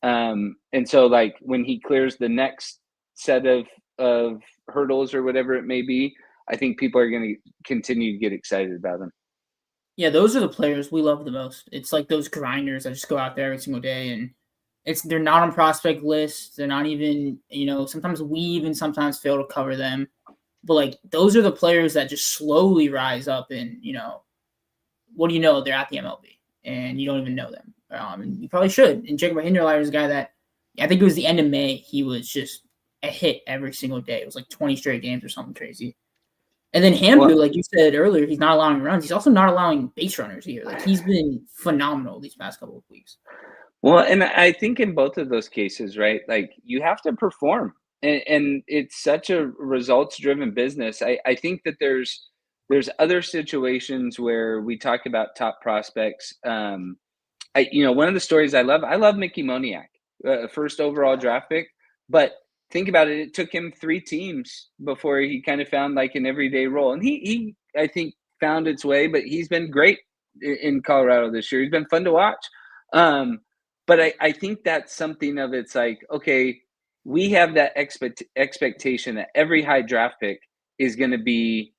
And so like when he clears the next set of hurdles or whatever it may be, I think people are going to continue to get excited about him. Yeah, those are the players we love the most. It's like those grinders that just go out there every single day, and they're not on prospect lists. They're not even, sometimes we even sometimes fail to cover them. But like those are the players that just slowly rise up, and what do you know? They're at the MLB, and you don't even know them. And you probably should. And Jacob Hinderleiter is a guy that I think it was the end of May. He was just a hit every single day. It was like 20 straight games or something crazy. And then Hampu, like you said earlier, he's not allowing runs. He's also not allowing base runners here. Like he's been phenomenal these past couple of weeks. Well, and I think in both of those cases, right, like you have to perform, and it's such a results-driven business. I think that there's other situations where we talk about top prospects. One of the stories I love Mickey Moniak, first overall draft pick, but think about it. It took him 3 teams before he kind of found like an everyday role. And he I think, found its way, but he's been great in Colorado this year. He's been fun to watch. But I think that's something of it's like, okay, we have that expectation that every high draft pick is going to be,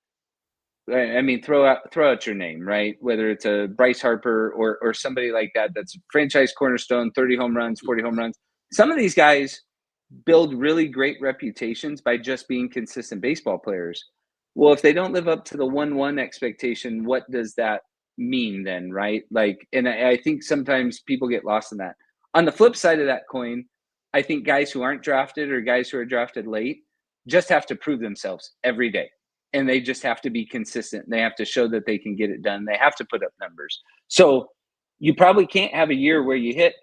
I mean, throw out your name, right? Whether it's a Bryce Harper or somebody like that, that's franchise cornerstone, 30 home runs, 40 home runs. Some of these guys build really great reputations by just being consistent baseball players. Well, if they don't live up to the 1-1 expectation, what does that mean then, right? Like, and I think sometimes people get lost in that. On the flip side of that coin, I think guys who aren't drafted or guys who are drafted late just have to prove themselves every day. And they just have to be consistent. They have to show that they can get it done. They have to put up numbers. So you probably can't have a year where you hit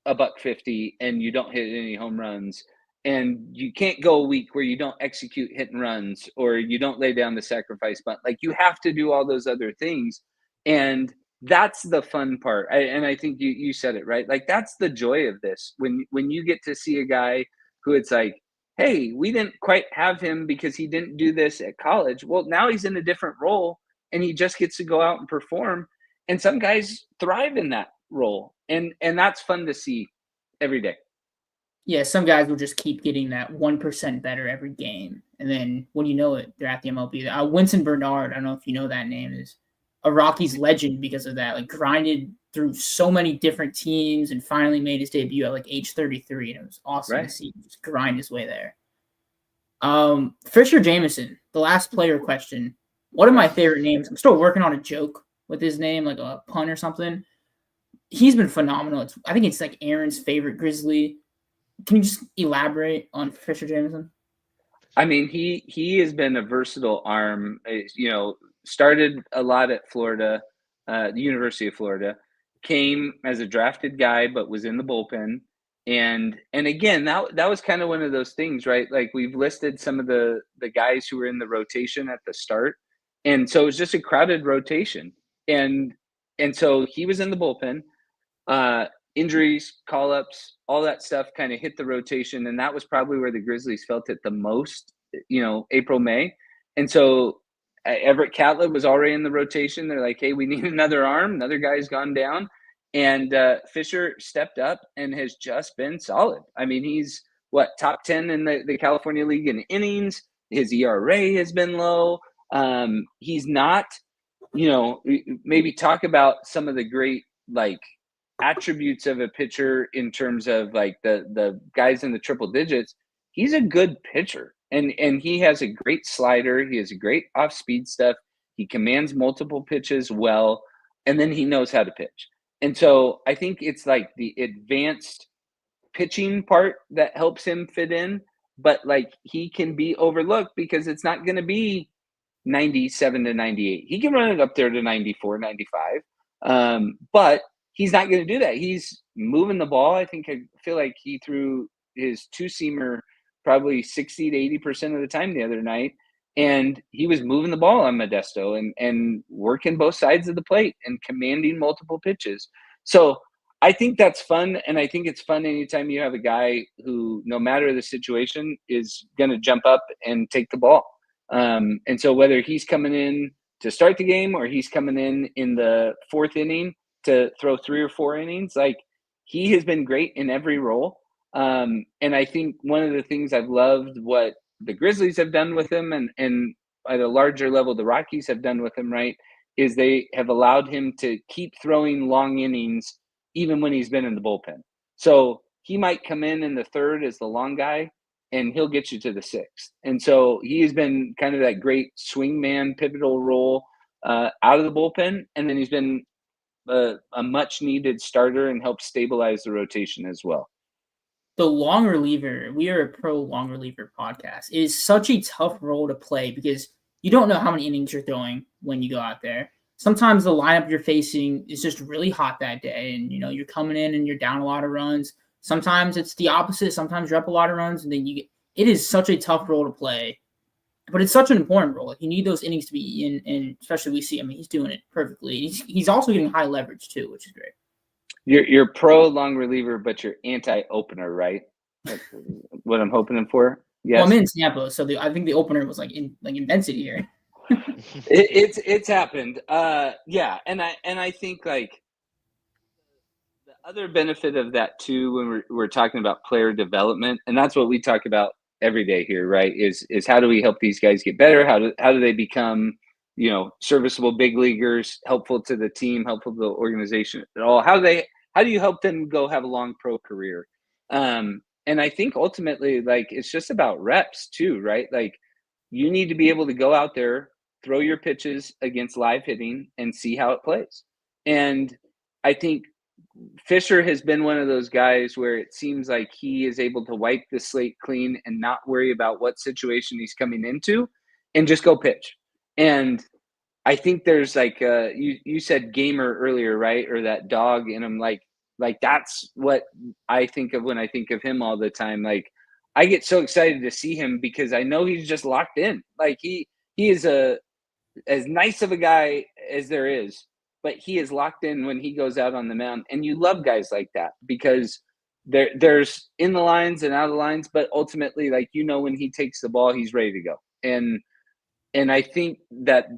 $150 and you don't hit any home runs. And you can't go a week where you don't execute hit and runs or you don't lay down the sacrifice bunt. Like you have to do all those other things. And that's the fun part. And I think you said it, right? Like that's the joy of this. When you get to see a guy who it's like, hey, we didn't quite have him because he didn't do this at college. Well, now he's in a different role and he just gets to go out and perform. And some guys thrive in that role, and that's fun to see every day. Yeah, some guys will just keep getting that 1% better every game, and then when you know it, they're at the MLB. Winston Bernard, I don't know if you know that name, is a Rockies legend because of that. Like, grinded through so many different teams and finally made his debut at like age 33, and it was awesome to see him just grind his way there. Fisher Jameson, the last player question. One of my favorite names. I'm still working on a joke with his name, like a pun or something. He's been phenomenal. I think it's like Aaron's favorite Grizzly. Can you just elaborate on Fisher Jameson? I mean, he has been a versatile arm. You know, started a lot at Florida, the University of Florida. Came as a drafted guy, but was in the bullpen. And again, that was kind of one of those things, right? Like, we've listed some of the guys who were in the rotation at the start, and so it was just a crowded rotation. And so he was in the bullpen. Injuries, call-ups, all that stuff kind of hit the rotation, and that was probably where the Grizzlies felt it the most, you know, April, May. And so Everett Catlett was already in the rotation. They're like, hey, we need another arm. Another guy's gone down. And Fisher stepped up and has just been solid. I mean, he's, top 10 in the California League in innings. His ERA has been low. He's not, you know, maybe talk about some of the great, like, attributes of a pitcher in terms of like the guys in the triple digits. He's a good pitcher, and he has a great slider. He has a great off-speed stuff. He commands multiple pitches well, and then he knows how to pitch. And so I think it's like the advanced pitching part that helps him fit in, but like, he can be overlooked because it's not going to be 97 to 98. He can run it up there to 94, 95. But he's not going to do that. He's moving the ball. I feel like he threw his two-seamer probably 60 to 80% of the time the other night, and he was moving the ball on Modesto and working both sides of the plate and commanding multiple pitches. So I think that's fun, and I think it's fun anytime you have a guy who, no matter the situation, is going to jump up and take the ball. And so whether he's coming in to start the game or he's coming in the fourth inning to throw 3 or 4 innings, like, he has been great in every role. And I think one of the things I've loved what the Grizzlies have done with him, and at a larger level the Rockies have done with him, right, is they have allowed him to keep throwing long innings even when he's been in the bullpen. So he might come in the third as the long guy, and he'll get you to the sixth. And so he has been kind of that great swingman, pivotal role out of the bullpen, and then he's been a much needed starter and help stabilize the rotation as well. The long reliever, we are a pro long reliever podcast. It is such a tough role to play because you don't know how many innings you're throwing when you go out there. Sometimes the lineup you're facing is just really hot that day, and you know, you're coming in and you're down a lot of runs. Sometimes it's the opposite. Sometimes you're up a lot of runs, and then it is such a tough role to play. But it's such an important role. Like, you need those innings to be in, and especially we see, I mean, he's doing it perfectly. He's also getting high leverage too, which is great. You're pro long reliever, but you're anti-opener, right? That's what I'm hoping for. Yes. Well, I'm in Tampa, so I think the opener was invented here. It's happened. Yeah, and I think like the other benefit of that too, when we're talking about player development, and that's what we talk about every day here, right? Is how do we help these guys get better? How do they become, you know, serviceable big leaguers, helpful to the team, helpful to the organization at all? How do you help them go have a long pro career? And I think ultimately, like, it's just about reps too, right? Like, you need to be able to go out there, throw your pitches against live hitting, and see how it plays. And I think Fisher has been one of those guys where it seems like he is able to wipe the slate clean and not worry about what situation he's coming into and just go pitch. And I think there's like you said gamer earlier, right? Or that dog in him, like that's what I think of when I think of him all the time. Like, I get so excited to see him because I know he's just locked in. Like, he is as nice of a guy as there is, but he is locked in when he goes out on the mound. And you love guys like that because there's in the lines and out of the lines, but ultimately, like, you know, when he takes the ball, he's ready to go. And I think that,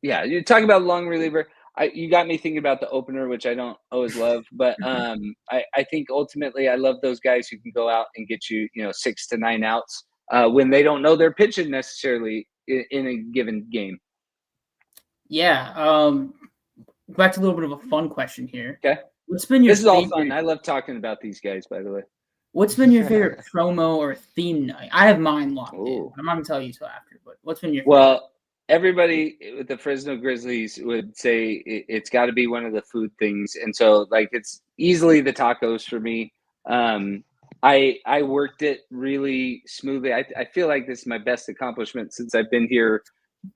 Yeah, you talk about long reliever. You got me thinking about the opener, which I don't always love, but I think ultimately I love those guys who can go out and get you, 6 to 9 outs when they don't know they're pitching necessarily in a given game. Yeah. Back to a little bit of a fun question here. Okay. What's been your This is all favorite? fun. I love talking about these guys, by the way. What's been your favorite promo or theme night? I have mine locked in. Ooh. I'm not gonna tell you till after, but what's been your favorite? Well, everybody with the Fresno Grizzlies would say it's got to be one of the food things, and so like it's easily the tacos for me. I worked it really smoothly. I feel like this is my best accomplishment since I've been here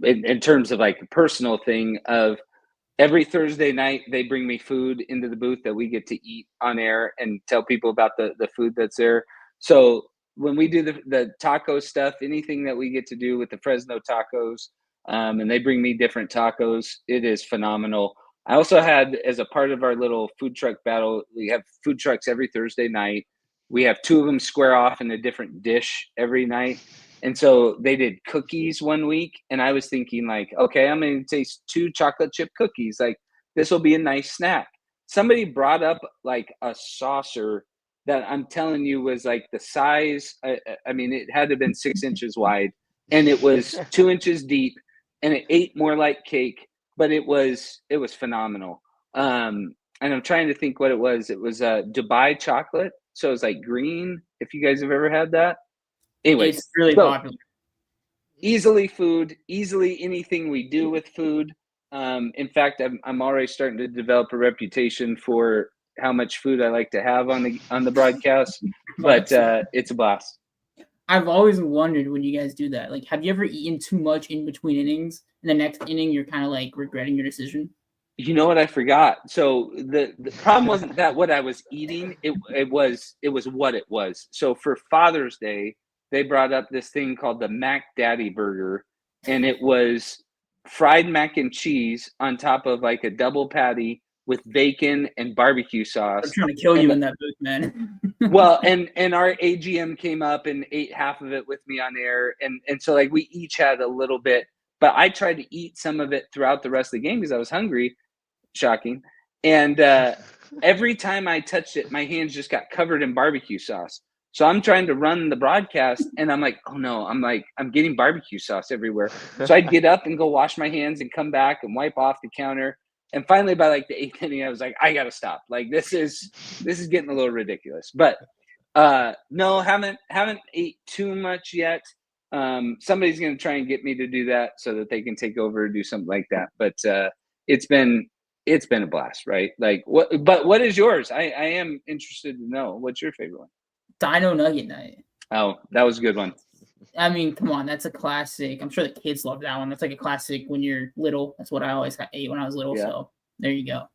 in terms of like a personal thing of every Thursday night they bring me food into the booth that we get to eat on air and tell people about the food that's there. So when we do the taco stuff, anything that we get to do with the Fresno tacos, and they bring me different tacos, it is phenomenal. I also had, as a part of our little food truck battle, we have food trucks every Thursday night. We have 2 of them square off in a different dish every night. And so they did cookies one week, and I was thinking like, okay, I'm going to taste 2 chocolate chip cookies. Like this will be a nice snack. Somebody brought up like a saucer that I'm telling you was like the size. I mean, it had to have been 6 inches wide, and it was 2 inches deep, and it ate more like cake, but it was phenomenal. And I'm trying to think what it was. It was Dubai chocolate. So it was like green. If you guys have ever had that. Anyways, it's really popular. Easily food, easily anything we do with food. In fact, I'm already starting to develop a reputation for how much food I like to have on the broadcast, but it's a blast. I've always wondered when you guys do that. Like, have you ever eaten too much in between innings? And the next inning, you're kind of like regretting your decision. You know what? I forgot. So the problem wasn't that what I was eating. It was what it was. So for Father's Day, they brought up this thing called the Mac Daddy Burger, and it was fried mac and cheese on top of like a double patty with bacon and barbecue sauce. I'm trying to kill you in that booth, man. Well, and our AGM came up and ate half of it with me on air, and so like we each had a little bit, but I tried to eat some of it throughout the rest of the game because I was hungry. Shocking. And every time I touched it, my hands just got covered in barbecue sauce. So I'm trying to run the broadcast, and I'm like, oh no, I'm getting barbecue sauce everywhere. So I'd get up and go wash my hands and come back and wipe off the counter. And finally, by like the 8th inning, I was like, I gotta stop. Like this is getting a little ridiculous. But no, haven't ate too much yet. Somebody's gonna try and get me to do that so that they can take over and do something like that. But it's been a blast, right? Like what is yours? I am interested to know. What's your favorite one? Dino Nugget Night. Oh, that was a good one. I mean, come on, that's a classic. I'm sure the kids love that one. That's like a classic when you're little. That's what I always ate when I was little. Yeah. So there you go.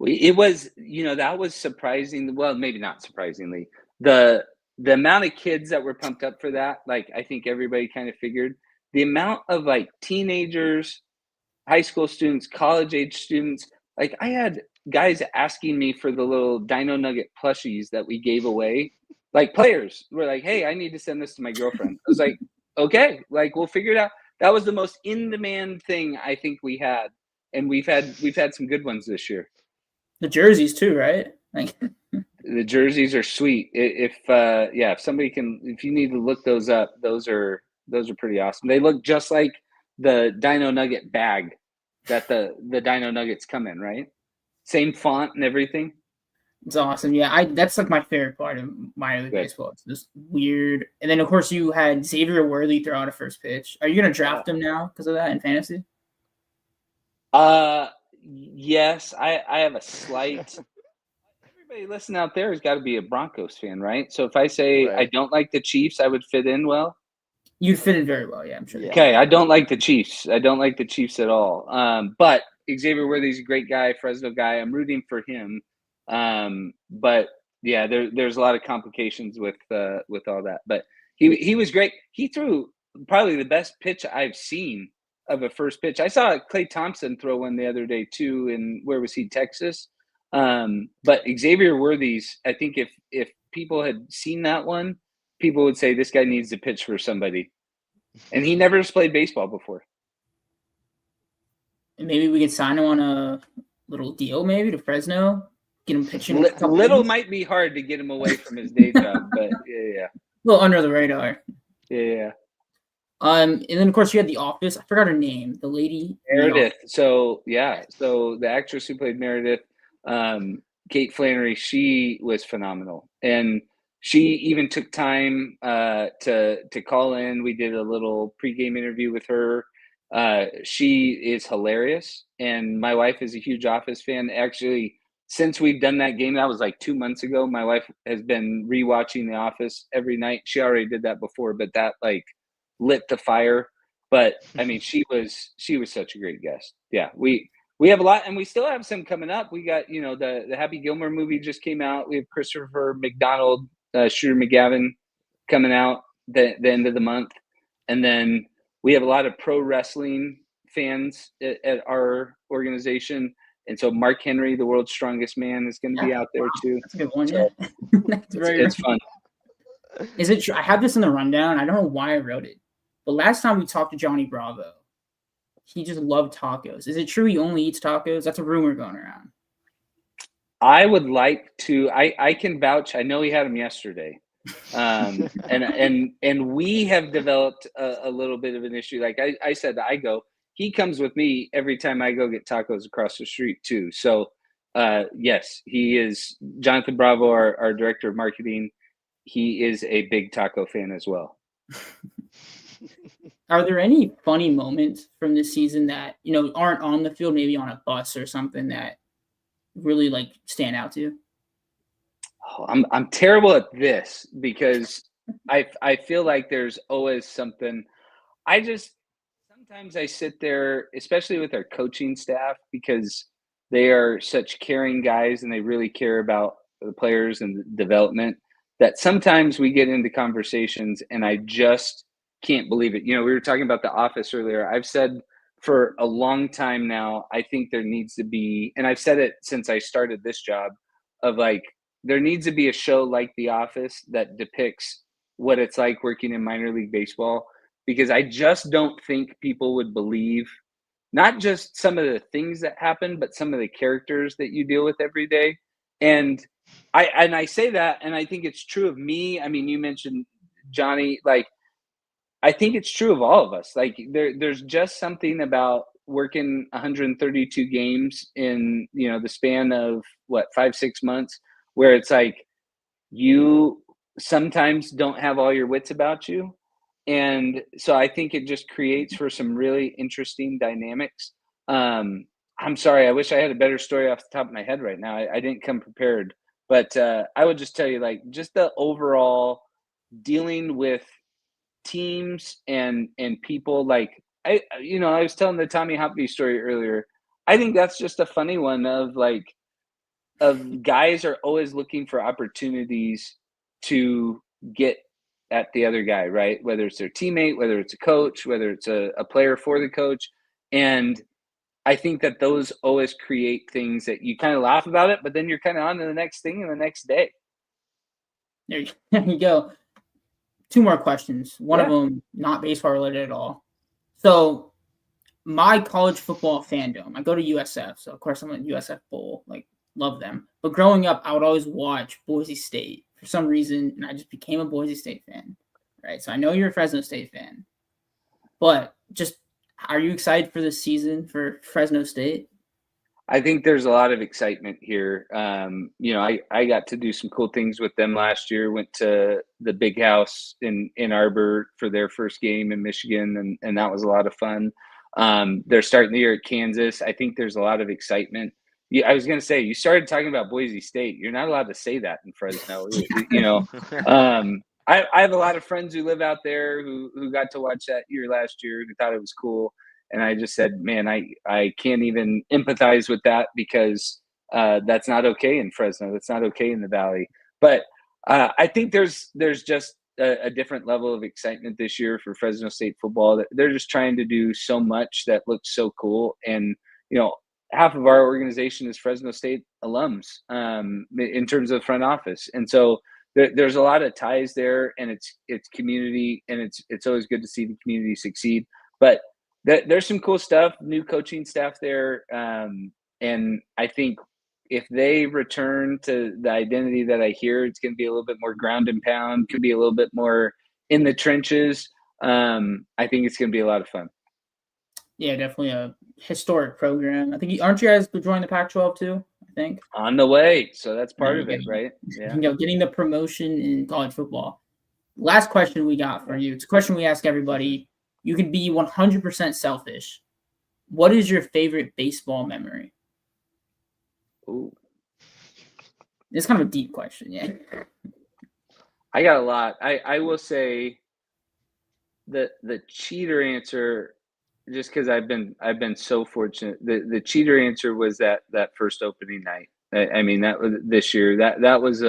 It was, that was surprising. Well, maybe not surprisingly. The amount of kids that were pumped up for that, like I think everybody kind of figured the amount of like teenagers, high school students, college age students. Like I had guys asking me for the little Dino Nugget plushies that we gave away. Like players were like, hey, I need to send this to my girlfriend. I was like, okay, like we'll figure it out. That was the most in-demand thing I think we had. And we've had some good ones this year. The jerseys too, right? Like the jerseys are sweet. If somebody if you need to look those up, those are pretty awesome. They look just like the Dino Nugget bag that the Dino Nuggets come in, right? Same font and everything. It's awesome. Yeah, that's like my favorite part of minor league baseball. It's just weird. And then of course you had Xavier Worthy throw out a first pitch. Are you gonna draft him now because of that in fantasy? Yes, I have a slight. Everybody listening out there has got to be a Broncos fan, right? So if I say I don't like the Chiefs, I would fit in well. You fit in very well, yeah, I'm sure. Okay, I don't like the Chiefs. I don't like the Chiefs at all. But Xavier Worthy's a great guy, Fresno guy. I'm rooting for him. But yeah, there's a lot of complications with all that. But he was great. He threw probably the best pitch I've seen of a first pitch. I saw Clay Thompson throw one the other day too. In where was he? Texas. But Xavier Worthy's, I think if people had seen that one, people would say this guy needs to pitch for somebody. And he never played baseball before. maybe we could sign him on a little deal, maybe to Fresno. Get him pitching. Little might be hard to get him away from his day job, but yeah. A little under the radar. Yeah. And then of course you had The Office. I forgot her name. The lady Meredith. So the actress who played Meredith, Kate Flannery, she was phenomenal, and she even took time to call in. We did a little pregame interview with her. She is hilarious, and my wife is a huge Office fan. Actually, since we've done that game, that was like 2 months ago, my wife has been rewatching The Office every night. She already did that before, but that like lit the fire. But I mean, she was such a great guest. Yeah, we have a lot, and we still have some coming up. We got, the Happy Gilmore movie just came out. We have Christopher McDonald, Shooter McGavin coming out the end of the month, and then we have a lot of pro wrestling fans at our organization. And so Mark Henry, the world's strongest man, is going to be out there too. That's a good one. So yeah, it's fun. Is it true? I have this in the rundown. I don't know why I wrote it, but last time we talked to Johnny Bravo, he just loved tacos. Is it true he only eats tacos? That's a rumor going around. I would like to. I can vouch. I know he had them yesterday, and we have developed a little bit of an issue. Like I said, he comes with me every time I go get tacos across the street too. So yes, he is Jonathan Bravo, our director of marketing. He is a big taco fan as well. Are there any funny moments from this season that aren't on the field, maybe on a bus or something that really like stand out to you? Oh, I'm terrible at this because I feel like there's always something. Sometimes I sit there, especially with our coaching staff, because they are such caring guys and they really care about the players and the development, that sometimes we get into conversations and I just can't believe it. We were talking about The Office earlier. I've said for a long time now, I think there needs to be, and I've said it since I started this job, of like, there needs to be a show like The Office that depicts what it's like working in minor league baseball, because I just don't think people would believe not just some of the things that happen, but some of the characters that you deal with every day. And I say that, and I think it's true of me. I mean, you mentioned Johnny, like, I think it's true of all of us. Like there's just something about working 132 games in, the span of 5-6 months, where it's like you sometimes don't have all your wits about you. And so I think it just creates for some really interesting dynamics. I'm sorry, I wish I had a better story off the top of my head right now. I didn't come prepared, but I would just tell you, like, just the overall dealing with teams and people. Like I was telling the Tommy Hoppy story earlier. I think that's just a funny one of guys are always looking for opportunities to get at the other guy, right? Whether it's their teammate, whether it's a coach, whether it's a player for the coach. And I think that those always create things that you kind of laugh about it, but then you're kind of on to the next thing and the next day. There you go. 2 more questions. One of them not baseball related at all. So my college football fandom, I go to USF. So of course I'm at USF Bowl, like love them. But growing up, I would always watch Boise State for some reason. And I just became a Boise State fan, right? So I know you're a Fresno State fan, but just, are you excited for this season for Fresno State? I think there's a lot of excitement here. I got to do some cool things with them last year. Went to the Big House in Ann Arbor for their first game in Michigan, and that was a lot of fun. They're starting the year at Kansas. I think there's a lot of excitement. I was going to say, you started talking about Boise State. You're not allowed to say that in Fresno. I have a lot of friends who live out there who got to watch that year last year, who thought it was cool. And I just said, man, I can't even empathize with that, because that's not okay in Fresno. That's not okay in the Valley. But I think there's just a different level of excitement this year for Fresno State football. They're just trying to do so much that looks so cool. And, half of our organization is Fresno State alums in terms of front office. And so there's a lot of ties there, and it's community, and it's always good to see the community succeed. But there's some cool stuff, new coaching staff there. And I think if they return to the identity that I hear, it's going to be a little bit more ground and pound, could be a little bit more in the trenches. I think it's going to be a lot of fun. Yeah, definitely a historic program. I think aren't you guys joining the Pac-12 too? I think on the way, so that's part of it, right? Yeah, getting the promotion in college football. Last question we got for you. It's a question we ask everybody. You can be 100% selfish. What is your favorite baseball memory? Ooh. It's kind of a deep question, yeah. I got a lot. I will say the cheater answer, just because I've been so fortunate. The cheater answer was that first opening night. I mean, that was this year. That was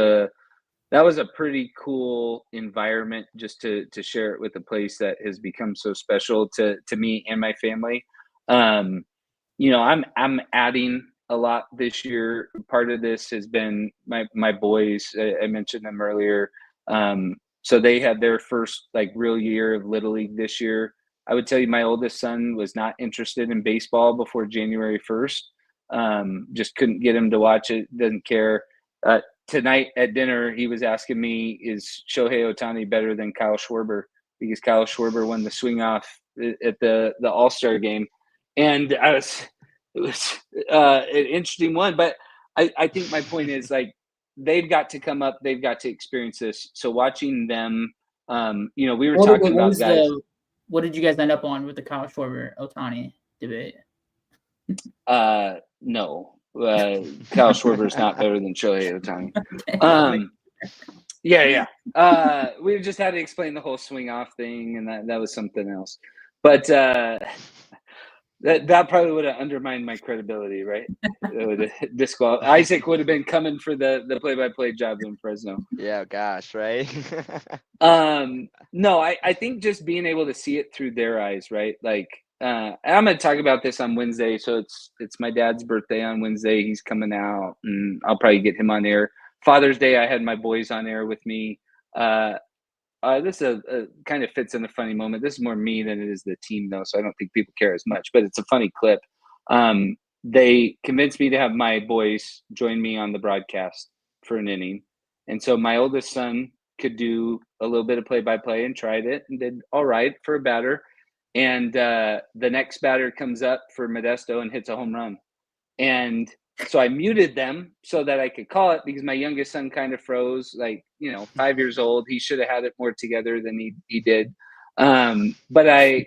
a pretty cool environment just to share it with a place that has become so special to me and my family. You know, I'm adding a lot this year. Part of this has been my boys. I mentioned them earlier. So they had their first like real year of Little League this year. I would tell you my oldest son was not interested in baseball before January 1st. Just couldn't get him to watch it. Doesn't care. Tonight at dinner, he was asking me, is Shohei Ohtani better than Kyle Schwarber? Because Kyle Schwarber won the swing off at the All-Star game. And it was an interesting one. But I think my point is, like, they've got to come up. They've got to experience this. So watching them, you know, we were talking about guys. What did you guys end up on with the Kyle Schwarber Ohtani debate? No. Kyle Schwarber is not better than Shohei Ohtani. Yeah. We just had to explain the whole swing off thing, and that was something else. But that probably would have undermined my credibility, right? It would have disqualified. Isaac would have been coming for the play-by-play job in Fresno. Yeah, gosh, right? No, I think just being able to see it through their eyes, right? Like, I'm going to talk about this on Wednesday. So it's my dad's birthday on Wednesday. He's coming out, and I'll probably get him on air. Father's Day, I had my boys on air with me. This kind of fits in a funny moment. This is more me than it is the team, though, so I don't think people care as much. But it's a funny clip. They convinced me to have my boys join me on the broadcast for an inning. And so my oldest son could do a little bit of play-by-play and tried it and did all right for a batter. And the next batter comes up for Modesto and hits a home run. And so I muted them so that I could call it, because my youngest son kind of froze, like, 5 years old. He should have had it more together than he did. But I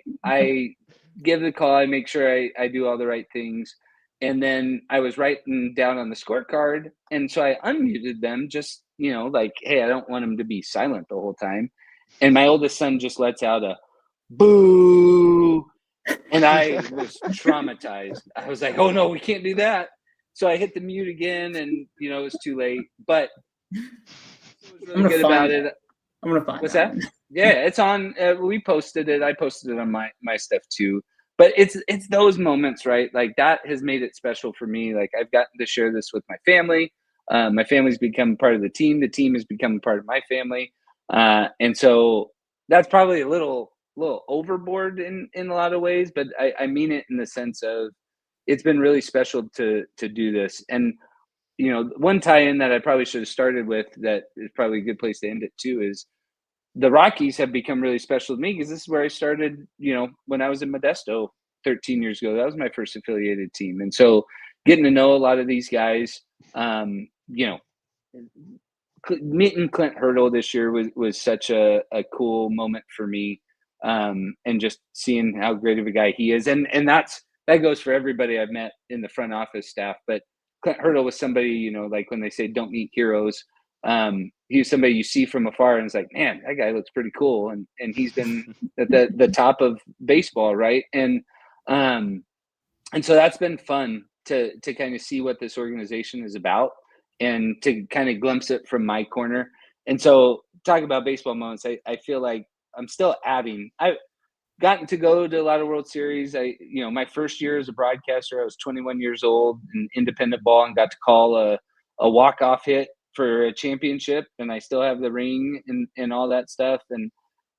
give the call. I make sure I do all the right things. And then I was writing down on the scorecard. And so I unmuted them just, like, hey, I don't want them to be silent the whole time. And my oldest son just lets out a boo. And I was traumatized. I was like, oh no, we can't do that. So I hit the mute again, and it was too late. But I was really good about it. I'm gonna find what's that? Yeah, it's on. We posted it. I posted it on my stuff too. But it's those moments, right? Like, that has made it special for me. Like, I've gotten to share this with my family. My family's become part of the team. The team has become part of my family. And so that's probably a little overboard in a lot of ways, but I mean it in the sense of it's been really special to do this. And one tie-in that I probably should have started with, that is probably a good place to end it too, is the Rockies have become really special to me, because this is where I started, when I was in Modesto 13 years ago. That was my first affiliated team. And so getting to know a lot of these guys, meeting Clint Hurdle this year was such a cool moment for me. And just seeing how great of a guy he is. And that goes for everybody I've met in the front office staff. But Clint Hurdle was somebody, like when they say don't meet heroes, he was somebody you see from afar and it's like, man, that guy looks pretty cool. And he's been at the top of baseball, right? And so that's been fun to kind of see what this organization is about and to kind of glimpse it from my corner. And so talking about baseball moments, I feel like I'm still adding. I've gotten to go to a lot of World Series. My first year as a broadcaster, I was 21 years old in independent ball and got to call a walk-off hit for a championship. And I still have the ring and all that stuff.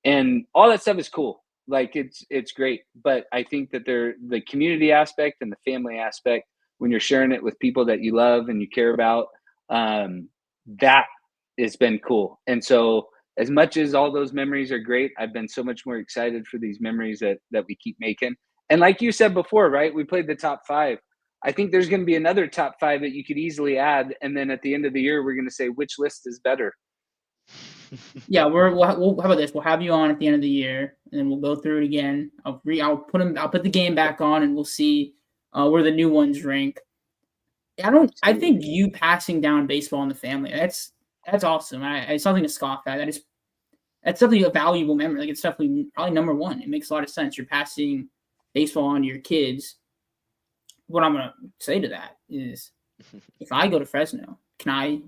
And all that stuff is cool. Like it's great, but I think that the community aspect and the family aspect, when you're sharing it with people that you love and you care about, that has been cool. And so as much as all those memories are great, I've been so much more excited for these memories that we keep making. And like you said before, right? We played the top 5. I think there's going to be another top 5 that you could easily add, and then at the end of the year, we're going to say which list is better. Yeah, we'll how about this? We'll have you on at the end of the year, and then we'll go through it again. I'll put the game back on, and we'll see where the new ones rank. I think you passing down baseball in the family. That's awesome. It's something to scoff at. That's definitely a valuable memory. Like, it's definitely probably number one. It makes a lot of sense. You're passing baseball on to your kids. What I'm gonna say to that is, if I go to Fresno, can I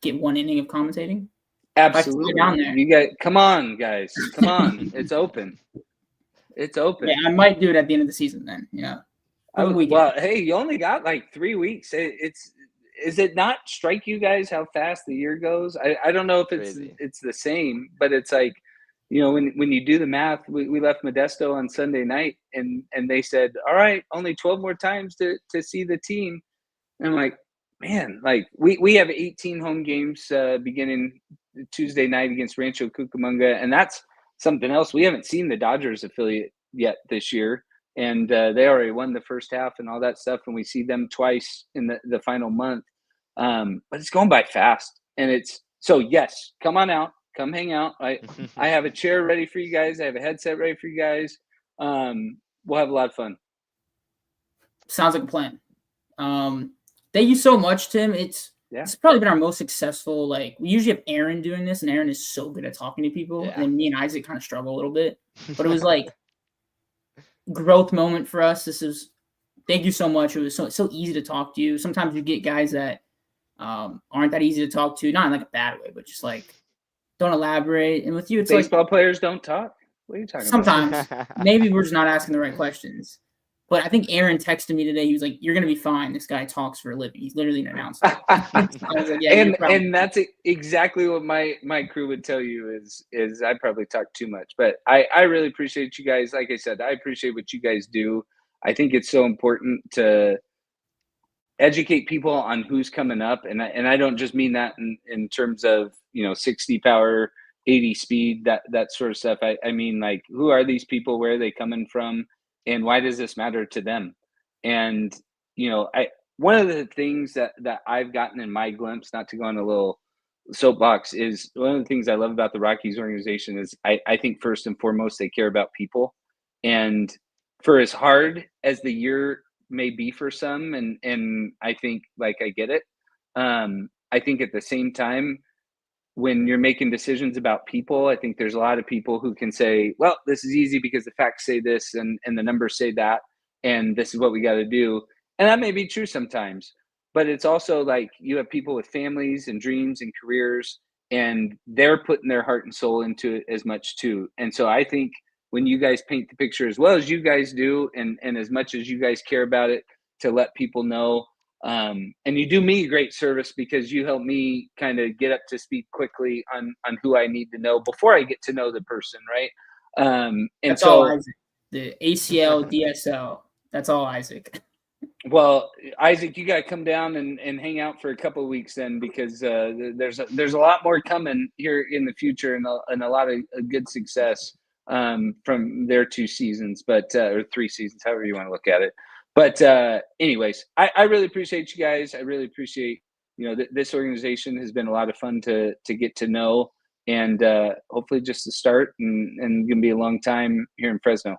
get 1 inning of commentating? Absolutely. Down there. You guys, come on, guys. Come on. It's open. It's open. Yeah, I might do it at the end of the season then. Yeah. Well, hey, you only got like 3 weeks. Is it not strike you guys how fast the year goes? I don't know if it's the same, but it's like, you know, when you do the math, we left Modesto on Sunday night and they said, all right, only 12 more times to see the team. And I'm like, man, like we have 18 home games beginning Tuesday night against Rancho Cucamonga, and that's something else. We haven't seen the Dodgers affiliate yet this year, and they already won the first half and all that stuff, and we see them twice in the final month. But it's going by fast, and it's so yes, come on out, come hang out. I have a chair ready for you guys. I have a headset ready for you guys. We'll have a lot of fun. Sounds like a plan. Thank you so much, Tim. It's probably been our most successful. Like, we usually have Aaron doing this, and Aaron is so good at talking to people. Yeah. And me and Isaac kind of struggle a little bit, but it was like growth moment for us. Thank you so much. It was so easy to talk to you. Sometimes you get guys that aren't that easy to talk to, not in like a bad way, but just like don't elaborate. And with you, it's baseball like players don't talk. What are you talking about? Sometimes maybe we're just not asking the right questions. But I think Aaron texted me today. He was like, "You're gonna be fine. This guy talks for a living." He's literally an announcer. I was like, yeah, and that's exactly what my crew would tell you is I probably talk too much. But I really appreciate you guys. Like I said, I appreciate what you guys do. I think it's so important to educate people on who's coming up, and I don't just mean that in terms of 60 power, 80 speed, that sort of stuff. I mean, like, who are these people? Where are they coming from? And why does this matter to them? And, one of the things that I've gotten in my glimpse, not to go on a little soapbox, is one of the things I love about the Rockies organization is I think first and foremost, they care about people. And for as hard as the year may be for some, and I think, like, I get it. I think at the same time, when you're making decisions about people, I think there's a lot of people who can say, well, this is easy because the facts say this and the numbers say that, and this is what we got to do. And that may be true sometimes, but it's also like you have people with families and dreams and careers, and they're putting their heart and soul into it as much too. And so I think when you guys paint the picture as well as you guys do, and as much as you guys care about it, to let people know, and you do me a great service because you help me kind of get up to speed quickly on who I need to know before I get to know the person, right? And that's so all Isaac. The ACL, DSL, that's all Isaac. Well, Isaac, you got to come down and hang out for a couple of weeks then, because there's a lot more coming here in the future, and a lot of good success from their 2 seasons, but or 3 seasons, however you want to look at it. But anyways, I really appreciate you guys. I really appreciate, this organization has been a lot of fun to get to know, and hopefully just to start and going to be a long time here in Fresno.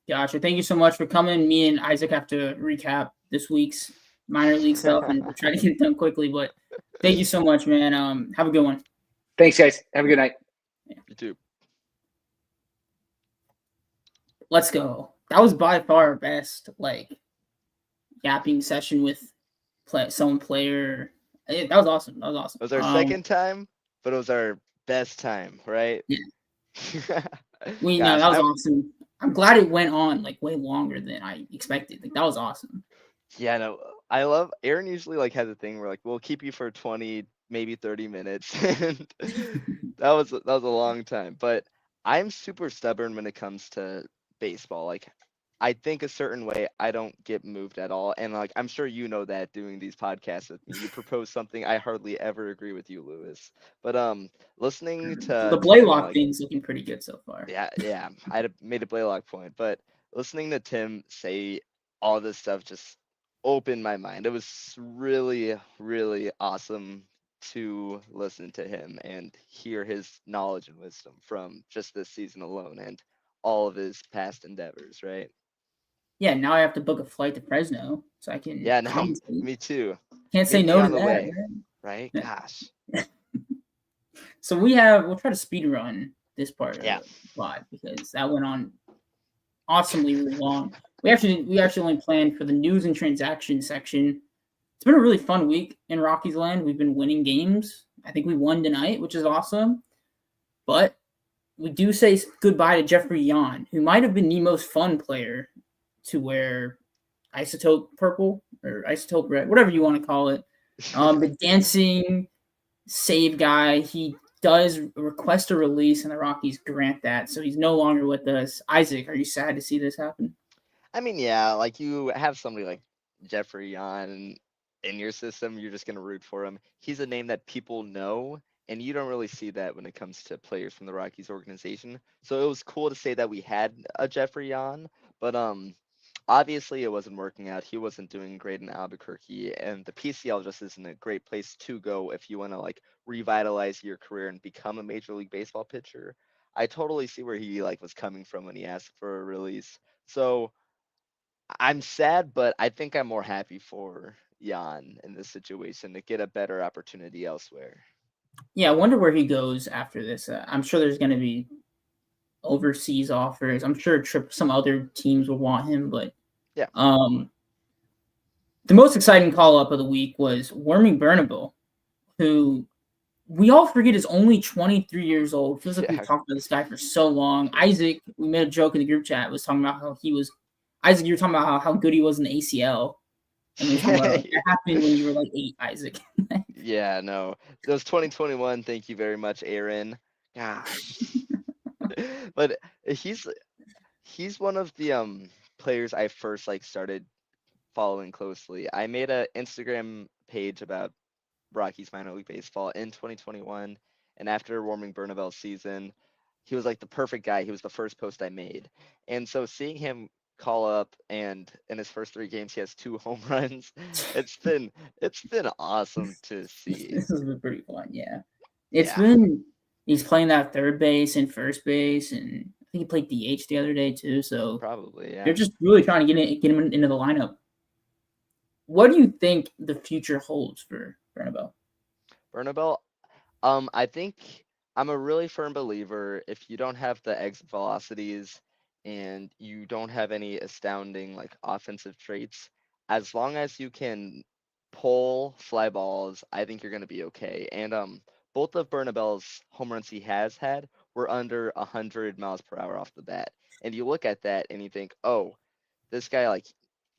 Gotcha. Thank you so much for coming. Me and Isaac have to recap this week's minor league stuff and try to get it done quickly, but thank you so much, man. Have a good one. Thanks, guys. Have a good night. Yeah. You too. Let's go. That was by far our best, yapping session with some player. That was awesome. That was awesome. It was our second time, but it was our best time, right? Yeah. That was awesome. I'm glad it went on way longer than I expected. That was awesome. Yeah, no, I love Aaron. Usually has a thing where we'll keep you for 20, maybe 30 minutes. And that was a long time, but I'm super stubborn when it comes to baseball. Like, I think a certain way, I don't get moved at all. And like, I'm sure you know that doing these podcasts with me. You propose something, I hardly ever agree with you, Lewis. But listening to The Tim, Blaylock like, thing's looking pretty good so far. yeah, made a Blaylock point, but listening to Tim say all this stuff just opened my mind. It was really, really awesome to listen to him and hear his knowledge and wisdom from just this season alone and all of his past endeavors, right? Yeah, now I have to book a flight to Fresno so I can Yeah, no, commentate. me too. Can't say Maybe no to on the that, way, man. right? Gosh. So we'll try to speed run this part of Yeah. the pod because that went on awesomely really long. We actually only planned for the news and transaction section. It's been a really fun week in Rockies land. We've been winning games. I think we won tonight, which is awesome. But we do say goodbye to Jeffrey Yan, who might have been the most fun player to wear isotope purple or isotope red, whatever you want to call it. The dancing save guy, he does request a release, and the Rockies grant that, so he's no longer with us. Isaac, are you sad to see this happen? I mean, yeah, like you have somebody like Jeffrey Yon in your system, you're just gonna root for him. He's a name that people know, and you don't really see that when it comes to players from the Rockies organization. So it was cool to say that we had a Jeffrey Yon, but obviously it wasn't working out. He wasn't doing great in Albuquerque, and the PCL just isn't a great place to go if you want to like revitalize your career and become a Major League Baseball pitcher. I totally see where he like was coming from when he asked for a release. So I'm sad, but I think I'm more happy for Jan in this situation to get a better opportunity elsewhere. Yeah, I wonder where he goes after this. I'm sure there's going to be overseas offers. I'm sure some other teams will want him, but Yeah. The most exciting call up of the week was Warming Bernabel, who we all forget is only 23 years old. Feels like we've talked about this guy for so long. Isaac, we made a joke in the group chat, was talking about how he was. Isaac, you were talking about how good he was in the ACL. And we were talking about that happened when you were like 8, Isaac. Yeah, no. Those 2021, thank you very much, Aaron. Gosh. But he's one of the players I first like started following closely. I made a Instagram page about Rockies minor league baseball in 2021, and after Warming Bernabel's season, he was like the perfect guy. He was the first post I made, and so seeing him call up and in his first 3 games he has 2 home runs. It's been awesome to see. This has been pretty fun, yeah. Yeah. He's playing that third base and first base, and I think he played DH the other day too. So Probably, yeah. they're just really trying to get him into the lineup. What do you think the future holds for Bernabel? Bernabel, I think I'm a really firm believer if you don't have the exit velocities and you don't have any astounding like offensive traits, as long as you can pull fly balls, I think you're going to be okay. And both of Bernabel's home runs he has had were under 100 miles per hour off the bat. And you look at that and you think, oh, this guy, like,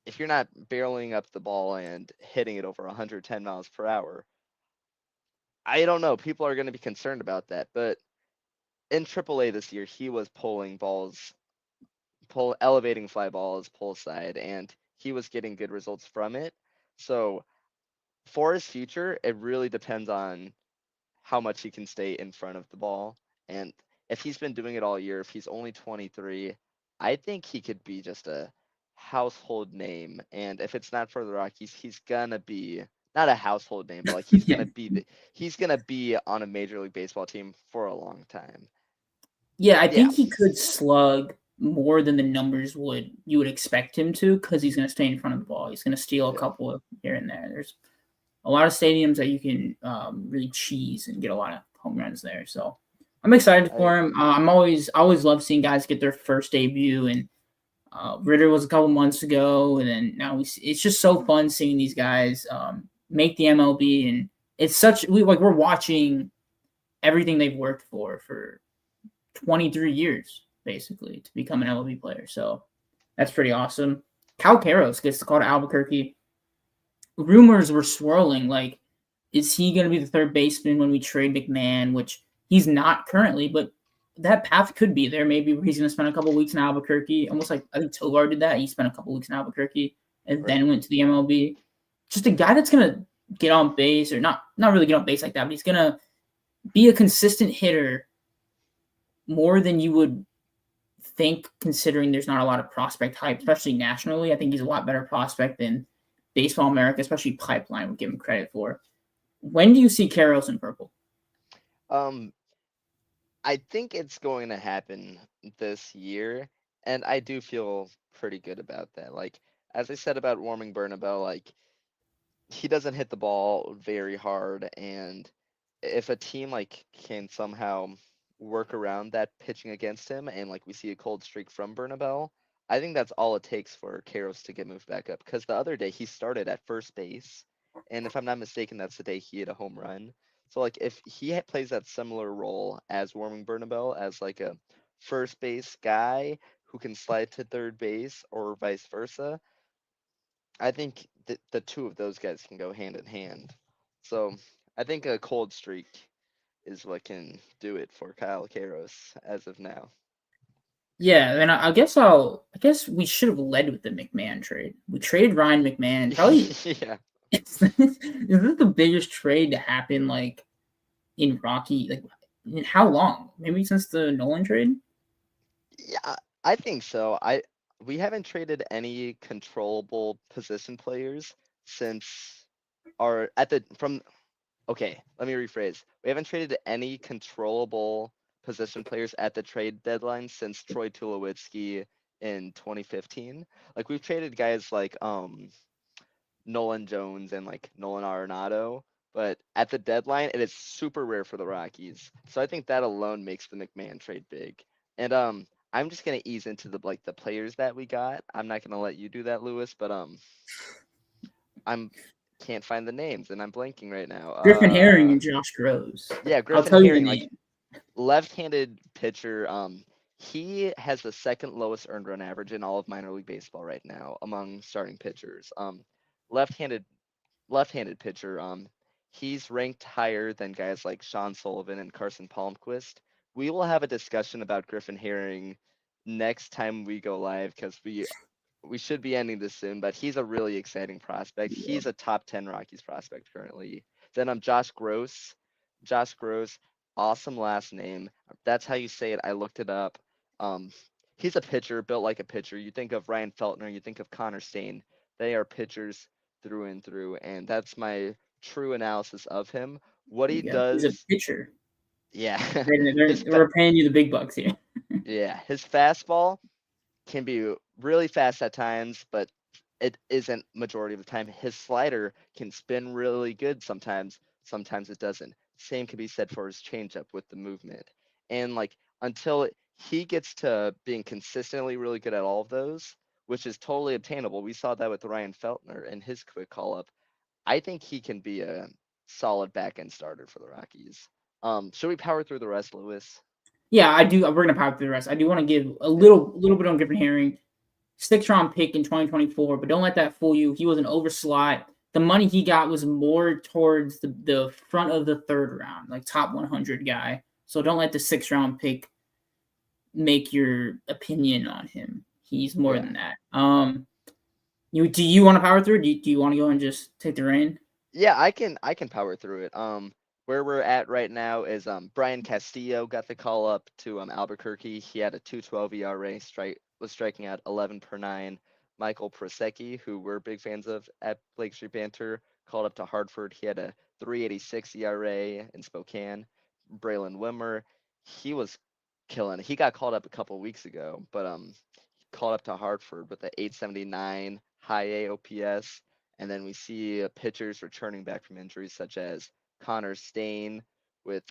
if you're not barreling up the ball and hitting it over 110 miles per hour, I don't know. People are going to be concerned about that. But in AAA this year, he was pulling balls, elevating fly balls, pull side, and he was getting good results from it. So for his future, it really depends on how much he can stay in front of the ball. And if he's been doing it all year, if he's only 23, I think he could be just a household name. And if it's not for the Rockies, he's gonna be not a household name, but like he's gonna be he's gonna be on a Major League Baseball team for a long time. Yeah, I think he could slug more than the numbers you would expect him to, because he's going to stay in front of the ball. He's going to steal a couple here and there. There's a lot of stadiums that you can really cheese and get a lot of home runs there. So I'm excited for him. I always love seeing guys get their first debut, and Ritter was a couple months ago, and then now it's just so fun seeing these guys make the MLB, and it's we're watching everything they've worked for 23 years basically to become an MLB player. So that's pretty awesome. Cal Queiroz gets to call to Albuquerque. Rumors were swirling, like, is he going to be the third baseman when we trade McMahon, which he's not currently, but that path could be there. Maybe he's going to spend a couple weeks in Albuquerque, almost like I think Tovar did that. He spent a couple weeks in Albuquerque and then went to the MLB. Just a guy that's going to get on base, or not really get on base like that, but he's going to be a consistent hitter more than you would think, considering there's not a lot of prospect hype, especially nationally. I think he's a lot better prospect than Baseball America, especially Pipeline, would give him credit for. When do you see Karros in purple? I think it's going to happen this year, and I do feel pretty good about that. Like, as I said about Warming Bernabeu, like, he doesn't hit the ball very hard, and if a team like can somehow work around that pitching against him, and like we see a cold streak from Bernabeu, I think that's all it takes for Karros to get moved back up. Because the other day he started at first base, and if I'm not mistaken, that's the day he hit a home run. So like if he plays that similar role as Warming Bernabeu, as like a first base guy who can slide to third base or vice versa, I think the two of those guys can go hand in hand. So I think a cold streak is what can do it for Kyle Karros as of now. Yeah, and I guess we should have led with the McMahon trade. We traded Ryan McMahon. Probably Yeah. is this the biggest trade to happen like in Rocky? Like in how long? Maybe since the Nolan trade? Yeah, I think so. We haven't traded any controllable position players since our at the from okay, let me rephrase. We haven't traded any controllable position players at the trade deadline since Troy Tulowitzki in 2015. Like we've traded guys like Nolan Jones and like Nolan Arenado, but at the deadline it is super rare for the Rockies. So I think that alone makes the McMahon trade big. And I'm just gonna ease into the players that we got. I'm not gonna let you do that, Lewis, but I'm can't find the names and I'm blanking right now. Griffin Herring and Josh Groves. Yeah, I'll Griffin tell you the Herring, name. like left-handed pitcher. He has the second lowest earned run average in all of minor league baseball right now among starting pitchers. Left-handed pitcher. He's ranked higher than guys like Sean Sullivan and Carson Palmquist. We will have a discussion about Griffin Herring next time we go live because we should be ending this soon, but he's a really exciting prospect. Yeah. He's a top 10 Rockies prospect currently. Then Josh Gross. Josh Gross, awesome last name. That's how you say it. I looked it up. He's a pitcher, built like a pitcher. You think of Ryan Feltner, you think of Connor Stain. They are pitchers through and through, and that's my true analysis of him. What he does. He's a pitcher. Yeah. We're paying you the big bucks here. Yeah, his fastball can be really fast at times, but it isn't majority of the time. His slider can spin really good sometimes. Sometimes it doesn't. Same can be said for his changeup with the movement. And like until he gets to being consistently really good at all of those, which is totally obtainable. We saw that with Ryan Feltner and his quick call up. I think he can be a solid back end starter for the Rockies. Should we power through the rest, Lewis? Yeah, I do. We're gonna power through the rest. I do want to give a little bit on Griffin Herring. 6th round pick in 2024, but don't let that fool you. He was an overslot. The money he got was more towards the front of the 3rd round, like top 100 guy. So don't let the 6th round pick make your opinion on him. He's more than that. Do you want to power through? Do you want to go and just take the reign? Yeah, I can power through it. Where we're at right now is Brian Castillo got the call up to Albuquerque. He had a 2.12 ERA, was striking out 11 per 9. Michael Prosecki, who we're big fans of at Blake Street Banter, called up to Hartford. He had a 3.86 ERA in Spokane. Braylon Wimmer, he was killing it. He got called up a couple weeks ago, but called up to Hartford with the 879 high AOPS. And then we see pitchers returning back from injuries such as Connor Stain with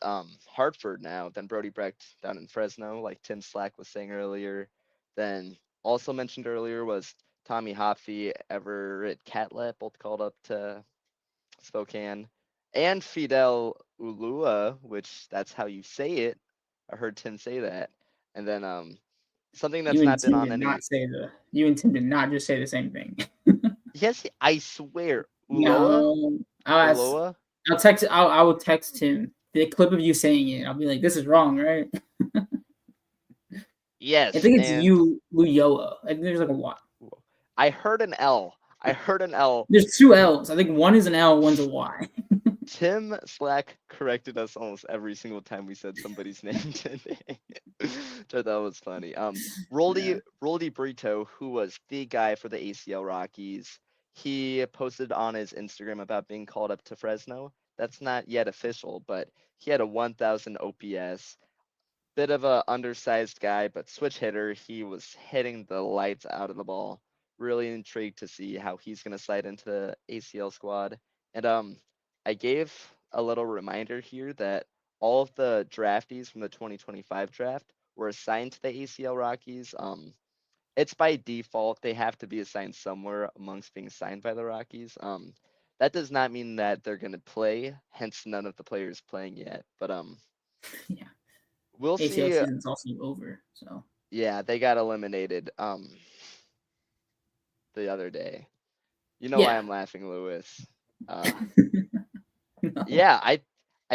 Hartford now, then Brody Brecht down in Fresno, like Tim Slack was saying earlier. Then also mentioned earlier was Tommy Hopfy, Everett Catlett, both called up to Spokane. And Fidel Ulua, which that's how you say it. I heard Tim say that. And then something that's not been on any. You intend to not just say the same thing. Yes, I swear. Uloa? No. I will text him the clip of you saying it. I'll be like, this is wrong, right? Yes. I think it's and Luyoa. I think there's like a Y. I heard an L. There's 2 L's. I think one is an L, one's a Y. Tim Slack corrected us almost every single time we said somebody's name today. So that was funny. Roldy Brito, who was the guy for the ACL Rockies, he posted on his Instagram about being called up to Fresno. That's not yet official, but he had a 1,000 OPS. Bit of a undersized guy, but switch hitter. He was hitting the lights out of the ball. Really intrigued to see how he's gonna slide into the ACL squad. And I gave a little reminder here that all of the draftees from the 2025 draft were assigned to the ACL Rockies. It's by default they have to be assigned somewhere amongst being signed by the Rockies. That does not mean that they're gonna play. Hence, none of the players playing yet. But Yeah. we'll ACL see. season's also over, so. Yeah, they got eliminated the other day. You know why Yeah. I'm laughing, Lewis. No. Yeah, I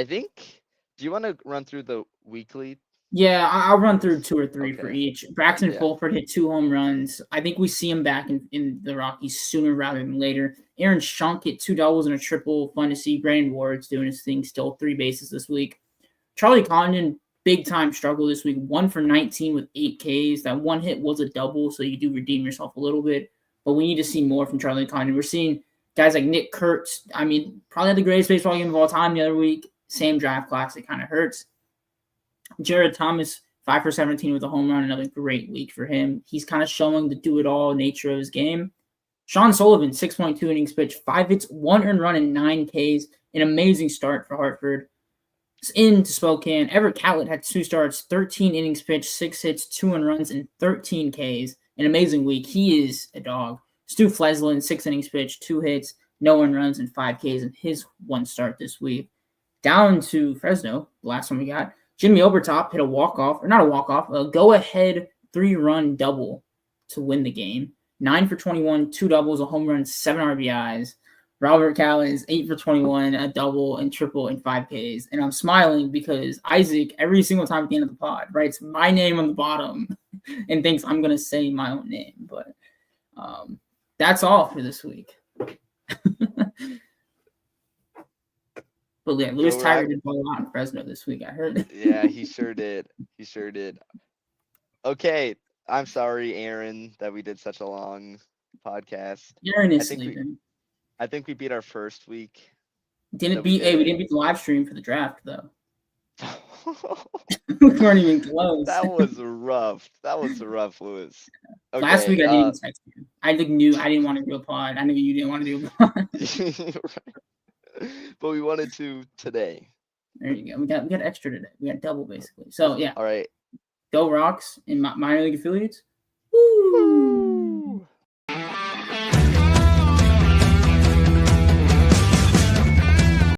think. Do you want to run through the weekly? Yeah, I'll run through 2 or 3 for Okay. each. Braxton Yeah. Fulford hit 2 home runs. I think we see him back in the Rockies sooner rather than later. Aaron Schunk hit 2 doubles and a triple. Fun to see. Brandon Ward's doing his thing still. 3 bases this week. Charlie Condon, big time struggle this week. 1 for 19 with 8 Ks. That one hit was a double, so you do redeem yourself a little bit. But we need to see more from Charlie Condon. We're seeing guys like Nick Kurtz. I mean, probably had the greatest baseball game of all time the other week. Same draft class. It kind of hurts. Jared Thomas, 5 for 17 with a home run. Another great week for him. He's kind of showing the do-it-all nature of his game. Sean Sullivan, 6.2 innings pitched, 5 hits, 1 earned run, and 9 Ks. An amazing start for Hartford. Into Spokane, Everett Catlett had 2 starts, 13 innings pitched, 6 hits, 2 earned runs, and 13 Ks. An amazing week. He is a dog. Stu Fleslin, 6 innings pitched, 2 hits, no earned runs, and 5 Ks in his 1 start this week. Down to Fresno, the last one we got. Jimmy Obertop hit a walk-off, or not a walk-off, a go-ahead 3-run double to win the game. 9 for 21, 2 doubles, a home run, 7 RBIs. Robert Callens, 8 for 21, a double and triple and 5 Ks. And I'm smiling because Isaac, every single time at the end of the pod, writes my name on the bottom and thinks I'm going to say my own name. But that's all for this week. But yeah, Luis Tiger did ball out in Fresno this week. I heard. Yeah, he sure did. Okay, I'm sorry, Aaron, that we did such a long podcast. Aaron is sleeping. I think we beat our first week. We didn't beat the live stream for the draft though. We weren't even close. That was rough. Louis. Okay, last week I didn't even text you. I didn't want to do a pod. I knew you didn't want to do a pod. Right. But we wanted to today. There you go. We got extra today. We got double basically. So yeah. All right. Go Rocks in minor league affiliates. Woo!